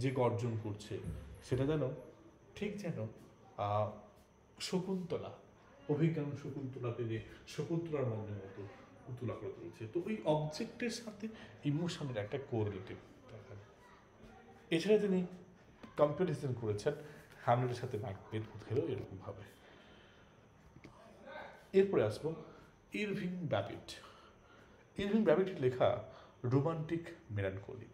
যে গর্জন করছে, সেটা যেন ঠিক যেন শকুন্তলা, অভিজ্ঞান শকুন্তলাতে যে শকুন্তলার মনের মতো উতলা করে তুলছে। তো ওই অবজেক্টের সাথে ইমোশনের একটা কোরিলেটিভ দেখান। এছাড়া তিনি কম্পারিজন করেছেন হ্যামলেটের সাথে ম্যাকবেথ উঠেও এরকমভাবে। এরপরে আসবো ইরভিং ব্যাবিট। ইরভিং ব্যাবিটের লেখা romantic melancholy,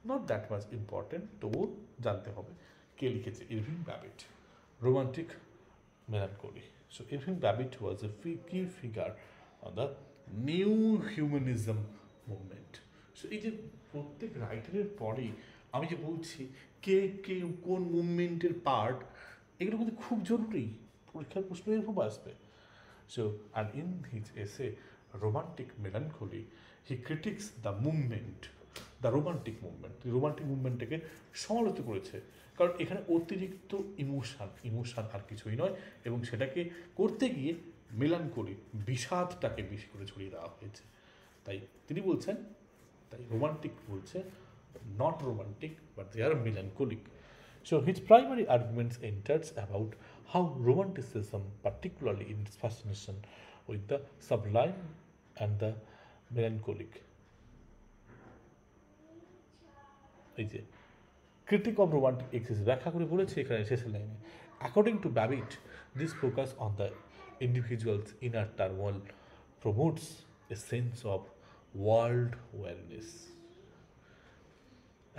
not that much important, তবুও জানতে হবে কে লিখেছে। Irving Babbitt, romantic melancholy. So Irving Babbitt was a key figure on the new humanism movement. So এই যে প্রত্যেক রাইটারের পরেই আমি যে বলছি কে কে কোন মুভমেন্টের পার্ট, এগুলো কিন্তু খুব জরুরি, পরীক্ষার প্রশ্ন এরকম আসবে। So and in his essay Romantic Melancholy he critiques the movement, the romantic movement, romantic মুভমেন্টটাকে সমালোচনা করেছে, কারণ এখানে অতিরিক্ত ইমোশন আর কিছুই নয়, এবং সেটাকে করতে গিয়ে মেলানকোলি, বিষাদটাকে বেশি করে ছড়িয়ে দেওয়া হয়েছে। তাই তিনি বলছেন, তাই রোমান্টিক বলছে, not romantic but they are melancholic. So his primary arguments enters about how romanticism, particularly in its fascination with the sublime and the melancholic, এই যে critic of romantic excess ব্যাখ্যা করে বলেছে এখানে শেষের লাইনে, according to Babbitt this focus on the individual's inner turmoil promotes a sense of world awareness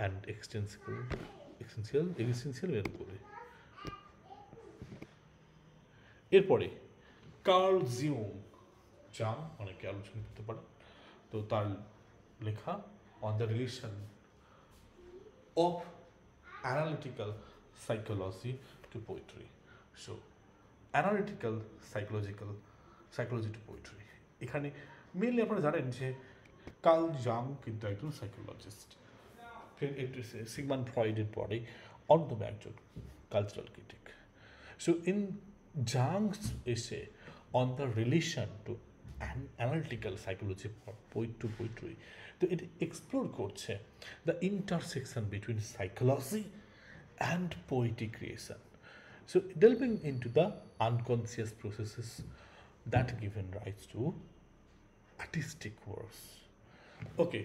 and essential melancholy. এরপরে curl জাং অনেকে আলোচনা করতে পারেন, তো তার লেখা on the relation of analytical psychology to poetry. So analytical psychology to poetry, এখানে মেনলি আপনারা জানেন যে কার্ল জাং কিন্তু একজন সাইকোলজিস্ট, সিগমান্ড ফ্রয়েডের পরে অন্যতম একজন cultural critic. So in Jung's essay on the relation to analytical psychology to poetry, তো এটা এক্সপ্লোর করছে the intersection between psychology and poetic creation, so delving into the unconscious processes that given rise to artistic works. ওকে,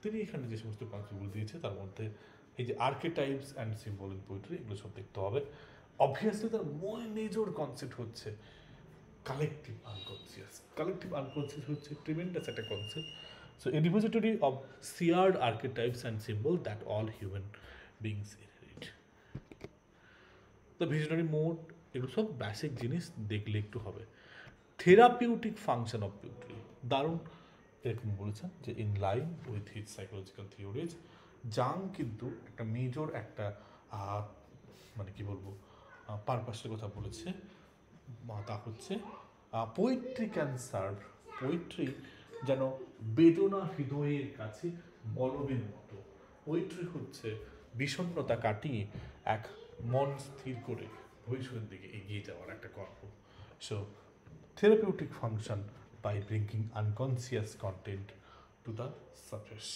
তিনি এখানে যে সমস্ত কনসেপ্টগুলো দিয়েছে তার মধ্যে এই যে archetypes and symbol in poetry, এগুলো সব দেখতে হবে। অবভিয়াসলি তার মেজর কনসেপ্ট হচ্ছে কালেকটিভ আনকনসিয়াস হচ্ছে ট্রিমেন্ডাস একটা concept. So a repository of shared archetypes and symbol that all human beings inherit. The visionary mode, এগুলো সব বেসিক জিনিস দেখলে একটু হবে। থেরাপিউটিক ফাংশন অফ পোয়েট্রি, দারুণ এরকম বলেছেন যে in line with his psychological theories, জাং কিন্তু একটা মেজর একটা মানে কি বলবো পারপাসের কথা বলেছে, তা হচ্ছে পোয়েট্রি ক্যান সার্ভ, পোয়েট্রি যেন বেদনা হৃদয়ের কাছে বলবের মতো, পোয়েট্রি হচ্ছে বিষণ্ণতা কাটিয়ে এক মন স্থির করে ভবিষ্যতের দিকে এগিয়ে যাওয়ার একটা গল্প। So therapeutic function by bringing unconscious content to the surface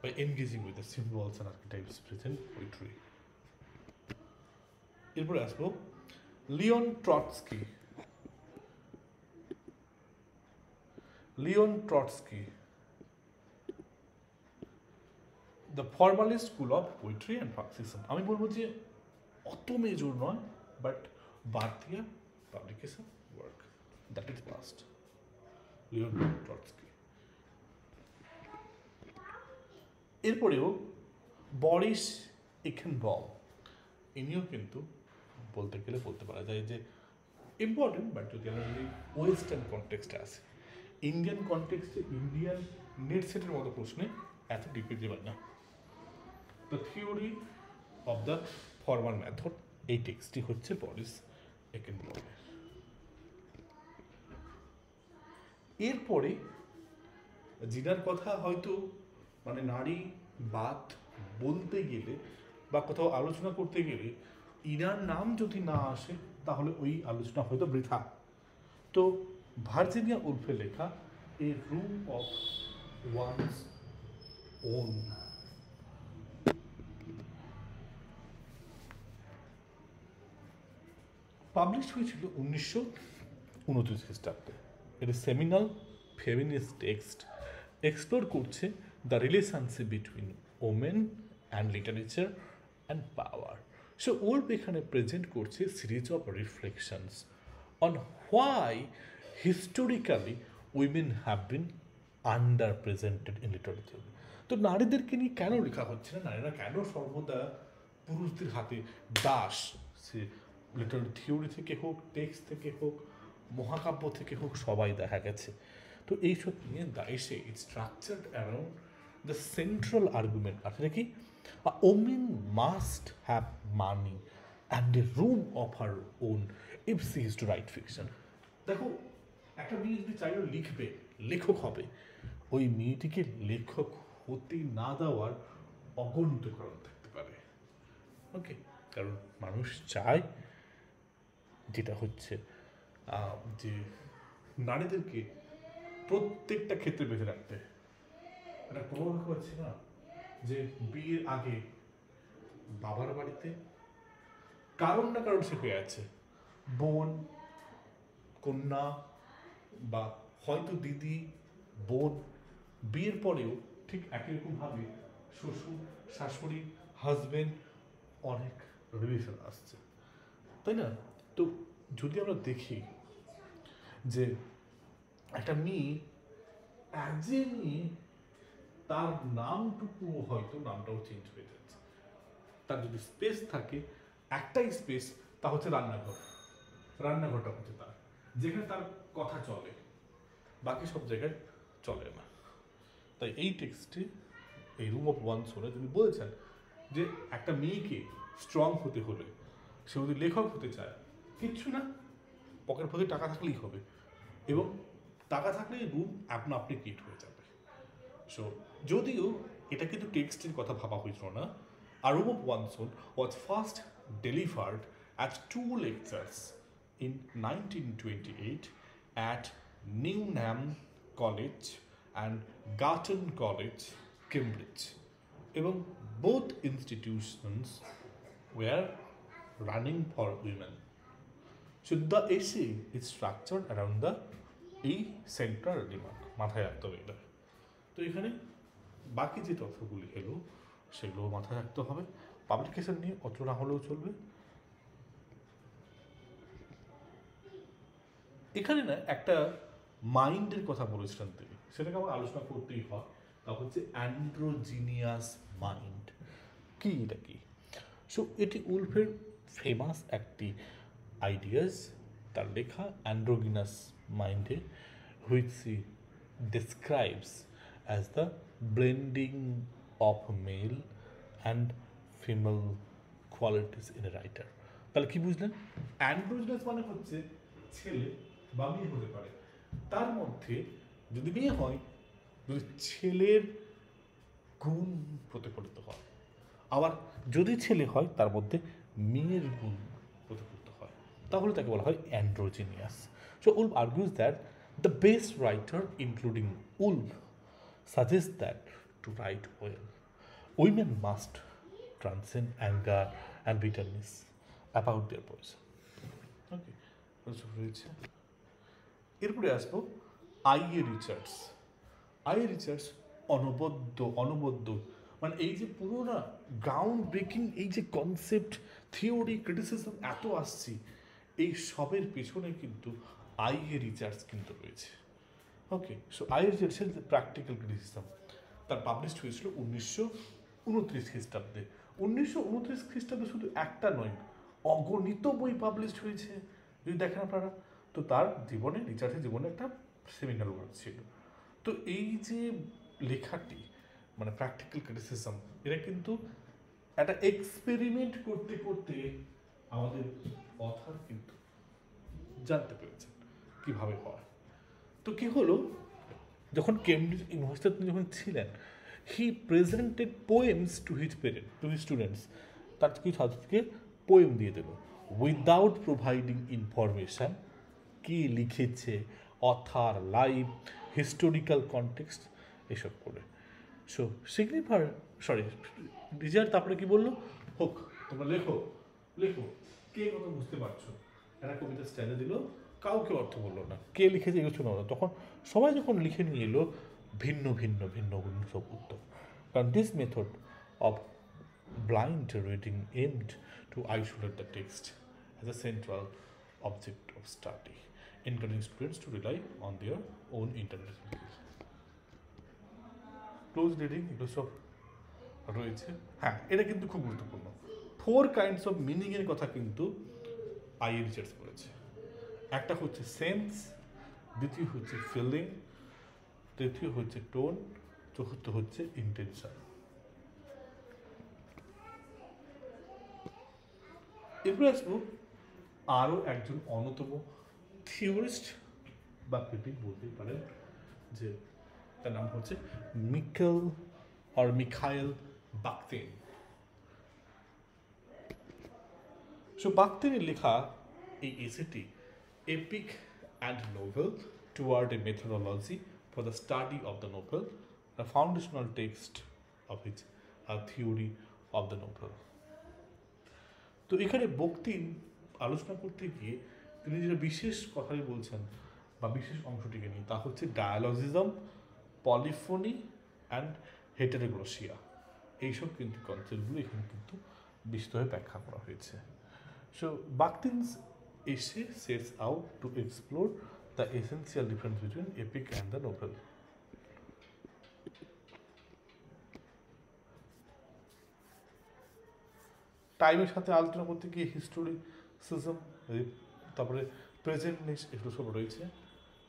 by engaging with the symbols and archetypes present poetry. এরপরে আসবো Leon Trotsky. The formalist school of poetry and Marxism, আমি বলবো যে অত মেজর নয়, বাট বার্থিয়া publication work that is past. Leon Trotsky. এরপরেও Boris Eikhenbaum, ইনিও কিন্তু বলতে গেলে বলতে পারা যায় যে ইম্পর্টেন্ট, বাট যদি আমরা যদি ওয়েস্টার্ন কনটেক্সটে আসে, ইন্ডিয়ান কনটেক্সটে ইন্ডিয়ান নেট সেটের মতো প্রশ্নে এত ডিপে যাবেন না। The theory of the formal method, এই টেক্সটটি হচ্ছে বরিস ইখেনবমের। এরপরে জিনার কথা হয়তো মানে নারীবাদ বলতে গেলে বা কোথাও আলোচনা করতে গেলে ইনার নাম যদি না আসে তাহলে ওই আলোচনা হয়তো বৃথা। তো ভার্জিনিয়া উলফের লেখা a room of one's own, published হয়েছিল 1929 খ্রিস্টাব্দে। এটা সেমিনাল ফেমিনিস্ট টেক্সট, এক্সপ্লোর করছে the relationship between women and literature and power. So ওল্ড এখানে প্রেজেন্ট করছে series of reflections on why historically women have been under presented in literature. তো নারীদেরকে নিয়ে কেন লেখা হচ্ছে না, নারীরা কেন সর্বদা পুরুষদের হাতে দাস, সে লিটারেরি থিওরি থেকে হোক, টেক্সট থেকে হোক, মহাকাব্য থেকে হোক, সবাই দেখা গেছে। তো এইসব নিয়ে এসে it structured around the central argument, আসলে কি women must have money and a room of her own if she is to write fiction. দেখো, একটা মেয়ে যদি চাইলেও লিখবে, লেখক হবে, ওই মেয়েটিকে লেখক হতে না দেওয়ার অগণিত কারণ থাকতে পারে। ওকে, কারণ মানুষ চায় যেটা হচ্ছে যে নারীদেরকে প্রত্যেকটা ক্ষেত্রে বেঁধে রাখতে। এটা প্রভাব হচ্ছে না যে বিয়ের আগে বাবার বাড়িতে কারণ না কারণ সে পেয়ে আছে, বোন, কন্যা বা হয়তো দিদি, বোন, বিয়ের পরেও ঠিক একই রকমভাবে শ্বশুর, শাশুড়ি, হাজবেন্ড, অনেক রিলেশন আসছে, তাই না? তো যদি আমরা দেখি যে একটা মেয়ে অ্যাজ এ মেয়ে, তার নামটুকু হয়তো নামটাও চেঞ্জ হয়ে যাচ্ছে। তার যদি স্পেস থাকে, একটাই স্পেস, তা হচ্ছে রান্নাঘর। রান্নাঘরটা হচ্ছে তার, যেখানে তার কথা চলে, বাকি সব জায়গায় চলে না। তাই এই টেক্সটে, এই রুম অফ ওয়ান শোনে তিনি বলেছেন যে একটা মেয়েকে স্ট্রং হতে হলে, সে যদি লেখক হতে চায়, কিচ্ছু না, পকেট ভর্তি টাকা থাকলেই হবে, এবং টাকা থাকলেই রুম আপনা আপনি ক্রিয়েট হয়ে যাবে। সো যদিও এটা কিন্তু টেক্সটের কথা ভাবা হয়েছিল না, A Room of One's Own was first delivered as 2 lectures in 1928 at Newnham College and Garton College, Cambridge, এবং both institutions were running for women. So the essay is structured around the এই central remark, মাথায় রাখতে হবে এটা। তো এখানে বাকি যে তথ্যগুলি এলো সেগুলো মাথায় রাখতে হবে, পাবলিকেশন নিয়ে অত না হলেও চলবে। এখানে না একটা মাইন্ডের কথা বলেছিলেন তিনি, সেটাকে আমার আলোচনা করতেই হয়, তা হচ্ছে অ্যান্ড্রোজিনিয়াস মাইন্ড। কি এটা কি? সো এটি উলফের ফেমাস একটি আইডিয়াস, তার লেখা অ্যান্ড্রোজিনাস মাইন্ডে, which he describes as the blending of male and female qualities in a writer. তাহলে কি বুঝলেন? অ্যান্ড্রোজিনাস মানে হচ্ছে ছেলে বা মেয়ে হতে পারে, তার মধ্যে যদি মেয়ে হয়, যদি ছেলের গুণ প্রতিফলিত হয়, আবার যদি ছেলে হয় তার মধ্যে মেয়ের গুণ প্রতিফলিত হয়, তাহলে তাকে বলা হয় androgynous. So Woolf argues that the best writer, including Woolf, suggests that to write well, women must transcend anger and bitterness about their poison. ওকে, রয়েছে। এরপরে আসবো আইএ রিচার্ডস। আইএ রিচার্ডস অনবদ্য মানে এই যে পুরো না গ্রাউন্ড ব্রেকিং এই যে কনসেপ্ট, থিওরি, ক্রিটিসিজম এত আসছি, এই সবের পেছনে কিন্তু আইএ রিচার্ডস কিন্তু রয়েছে। ওকে, সো আইএ রিচার্ডসের যে প্র্যাকটিক্যাল ক্রিটিসিজম, তার পাবলিশড হয়েছিল 1929 খ্রিস্টাব্দে। 1929 খ্রিস্টাব্দে শুধু একটা নয়, অগণিত বই পাবলিশড হয়েছে যদি দেখেন আপনারা। তো তার জীবনে, রিচার্ডসের জীবনে একটা সেমিনাল ওয়ার্ক ছিল। তো এই যে লেখাটি মানে প্র্যাকটিক্যাল ক্রিটিসিজম, এটা কিন্তু একটা এক্সপেরিমেন্ট করতে করতে আমাদের অথার কিন্তু জানতে পেরেছেন কীভাবে হয়। তো কী হলো, যখন কেমব্রিজ ইউনিভার্সিটিতে তিনি যখন ছিলেন, হি presented poems to his students, তার কি ছাত্রকে পোয়েম দিয়ে দেবে উইদাউট প্রোভাইডিং ইনফরমেশান, কী লিখেছে, অথার, লাইফ, হিস্টোরিক্যাল কনটেক্সট, এসব করে। সো রিচার্ড তারপরে কি বললো, হোক তোমরা লেখো, কে কথা বুঝতে পারছো, একটা কবিতা স্টাইলে দিল, কাউকে অর্থ বললো না, কে লিখেছে এগুলো শোনা হলো। তখন সবাই যখন লিখে নিয়ে এলো ভিন্ন ভিন্ন সব উত্তর। কারণ this method of blind reading aimed to isolate the text as a central object of study, encouraging students to rely on their own interpretation. Close reading এগুলো সব রয়েছে। হ্যাঁ, এটা কিন্তু খুব গুরুত্বপূর্ণ। 4 কাইন্ডস অফ মিনিংয়ের কথা কিন্তু আইএ রিচার্ডস বলেছে। একটা হচ্ছে সেন্স, দ্বিতীয় হচ্ছে ফিলিং, তৃতীয় হচ্ছে টোন, চতুর্থ হচ্ছে ইন্টেনশন। এরপরে আসবো আরও একজন অন্যতম থিওরিস্ট বা ক্রিটিক বলতেই পারেন, যে তার নাম হচ্ছে মিখাইল বাখতিন। সো বাখতিনের লেখা এই এসেটি epic and novel toward a methodology for the study of the novel, the foundational text of his theory of the novel. তো এখানে বাখতিন আলোচনা করতে গিয়ে তিনি যেটা বিশেষ কথাই বলছেন বা বিশেষ অংশটিকে নিয়ে, তা হচ্ছে ডায়ালজিজম, পলিফোনি অ্যান্ড হেটেরোগ্লোসিয়া। এইসব কিন্তু কনসেপ্টগুলো এখানে কিন্তু বিস্তৃতভাবে ব্যাখ্যা করা হয়েছে। So Bakhtin's essay sets out to explore the essential difference between epic and the novel. টাইমের সাথে আলোচনা করতে গিয়ে হিস্টোরিসিজম, তারপরে প্রেজেন্টনেস, এগুলো সব রয়েছে।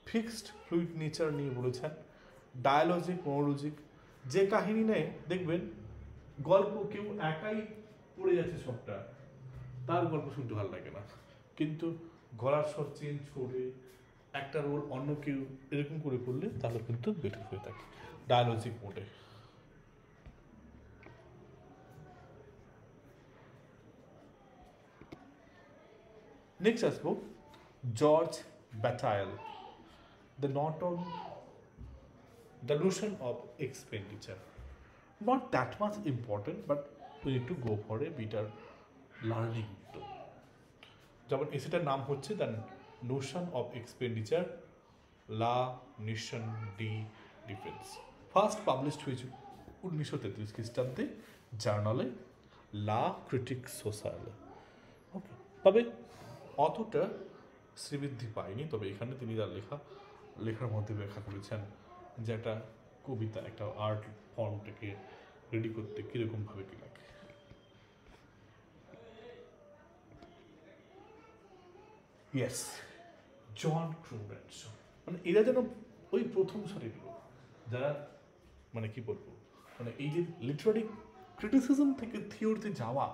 ফিক্সড ফ্লুইড নেচার নিয়ে বলেছেন, ডায়ালজিক, মোনোলজিক, যে কাহিনী নেয় দেখবেন গল্প কেউ একাই পড়ে যাচ্ছে সবটা, তার গল্প শুনতে ভালো লাগে না, কিন্তু গলার স্বর চেঞ্জ করে একটা রোল অন্য কেউ এরকম করে করলে তাহলে কিন্তু বেটার হয়ে থাকে ডায়ালজিক মোডে। নেক্সট আসবো George Bataille, the not on the notion of expenditure. Not that much important, but we need to go for a better learning too. যেমন এসেটার নাম হচ্ছে দ্য নোশন অফ এক্সপেন্ডিচার, লা nation D defence. First published হয়েছিল 1933 খ্রিস্টাব্দে জার্নালে লা critic Sosale. ওকে, তবে অতটা শ্রীবৃদ্ধি পায়নি, তবে এখানে তিনি তার লেখার মধ্যে ব্যাখ্যা করেছেন যে একটা কবিতা, একটা আর্ট ফর্মটাকে রেডি করতে কীরকমভাবে কী লাগে। ইয়েস, জন ক্রুডেনসন, মানে এরা যেন ওই প্রথম সারির লোক যারা মানে কি বলবো, মানে এই যে লিটারারি ক্রিটিসিজম থেকে থিওরিতে যাওয়া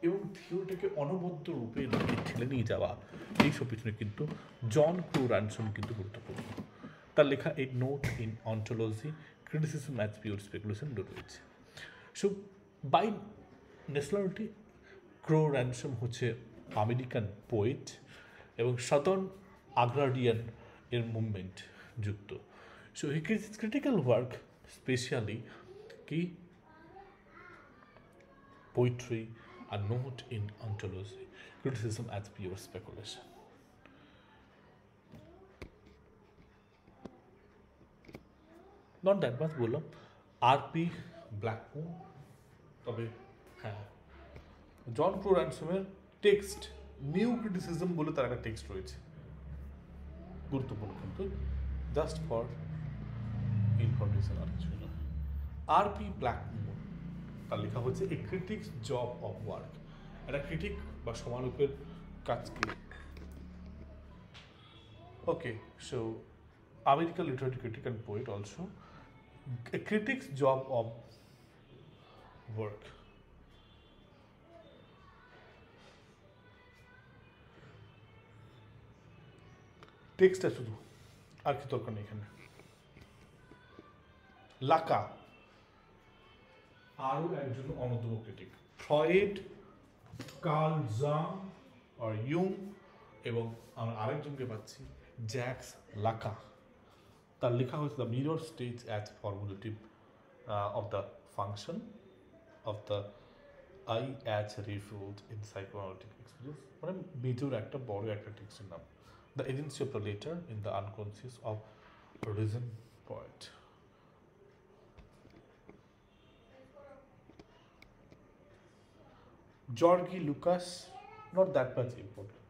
এবং থিওরিটাকে অনবদ্য রূপে ঠেলে নিয়ে যাওয়া, এইসব পিছনে কিন্তু জন ক্রুডেনসন কিন্তু গুরুত্বপূর্ণ। তার লেখা এই note in ontology criticism as pure speculation রয়েছে। সো বাই ন্যাশনালিটি ক্রুডেনসন হচ্ছে আমেরিকান পোয়েট এবং সাদার্ন আগ্রারিয়ান এর মুভমেন্ট যুক্ত। So he critical work specially কি পোয়েট্রি আর note in ontology criticism as pure speculation. Not that much বললাম R P. Blackmore, তবে হ্যাঁ জন ক্রুডেনসনের টেক্সট নিউ ক্রিটিসিজম বলে তার একটা টেক্সট রয়েছে, গুরুত্বপূর্ণ কিন্তু, জাস্ট ফর ইনফরমেশন আর কিছু না। আর.পি. ব্ল্যাকমোর তার লেখা হচ্ছে a critic's job of work, একটা ক্রিটিক বা সমালোচকের কাজ কি। Okay, so American literary critic and poet also a critic's job of work. টেক্সটটা শুধু, আর কি দরকার নেই এখানে। লাকা আরও একজন অন্যতম ক্রিটিক, ফ্রয়েড, কার্ল জাং আর ইউং, এবং আমরা আরেকজনকে পাচ্ছি জ্যাক্স লাকা। তার লেখা হচ্ছে the mirror stage as formulative of the function of the I as revealed in psychoanalytic experience, মানে মেজর একটা বড় একটা টেক্সটের নাম। The agency of the letter in the unconscious of reason poet. Gyorgy Lukacs, not that much important.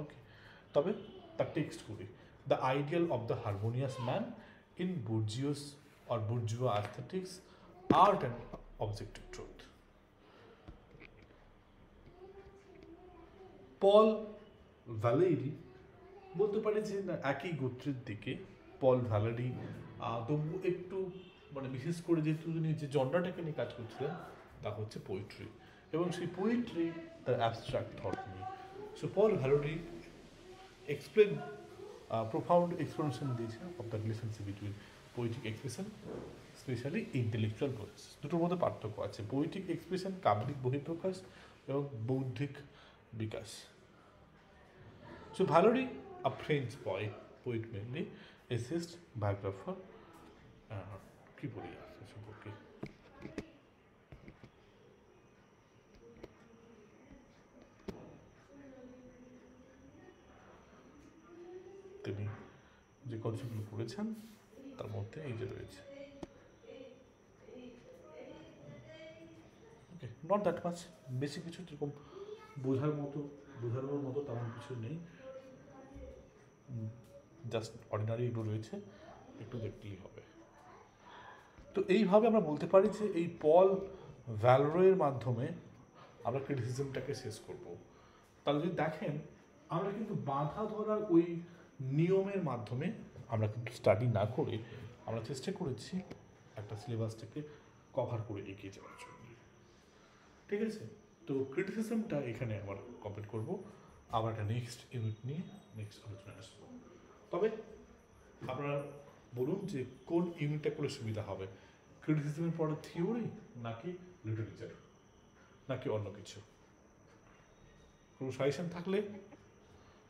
Okay, তবে তার টেক্সটগুলি The ideal of the harmonious man in bourgeois or bourgeois aesthetics, art and objective truth. Paul Valery বলতে পারি যে না একই গোত্রের দিকে পল ভ্যালেরি, তবু একটু মানে বিশেষ করে যেহেতু তিনি যে জনরাটাকে নিয়ে কাজ করছিলেন তা হচ্ছে পোয়েট্রি, এবং সেই পোয়েট্রি তার অ্যাবস্ট্রাক্ট থট নিয়ে। সো পল ভ্যালেরি এক্সপ্লেন profound explanation দিয়েছে of the relationship between poetic expression, specially intellectual process. দুটোর মধ্যে পার্থক্য আছে, পোয়েটিক এক্সপ্রেশন কাব্যিক বহিঃপ্রকাশ এবং বৌদ্ধিক বিকাশ। So Valery a French poet mainly, essayist, biographer, কি বলি আর সম্পর্কে। তিনি যে কনসেপ্টগুলো করেছেন তার মধ্যে এই যে রয়েছে। ওকে, নট দ্যাট মাচ, বেশি কিছু এরকম বোঝানোর মতো তেমন কিছু নেই, জাস্ট অর্ডিনারি এগুলো রয়েছে, একটু দেখতেই হবে। তো এইভাবে আমরা বলতে পারি যে এই পল ভ্যালেরির মাধ্যমে আমরা ক্রিটিসিজমটাকে শেষ করব। তাহলে যদি দেখেন আমরা কিন্তু বাঁধা ধরার ওই নিয়মের মাধ্যমে আমরা কিন্তু স্টাডি না করে আমরা চেষ্টা করেছি একটা সিলেবাসটাকে কভার করে এগিয়ে যাওয়ার জন্য। ঠিক আছে, তো ক্রিটিসিজমটা এখানে আবার কমপ্লিট করব। আবার একটা নেক্সট ইউনিট নিয়ে নেক্সট আলোচনায় আসবো। তবে আপনারা বলুন যে কোন ইউনিটটা করলে সুবিধা হবে, ক্রিটিসিজমের পরে থিওরি নাকি লিটারেচার নাকি অন্য কিছু? কোনো সাজেশন থাকলে,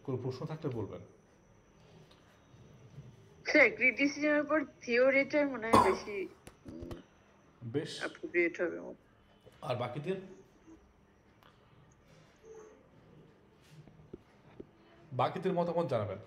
কোনো প্রশ্ন থাকলে বলবেন। স্যার ক্রিটিসিজমের পর থিওরিটাই মনে হয় বেশি বেশ, অ্যাপ্রোপ্রিয়েট হবে। আর বাকিদের বাকিদের মতামত জানাবেন।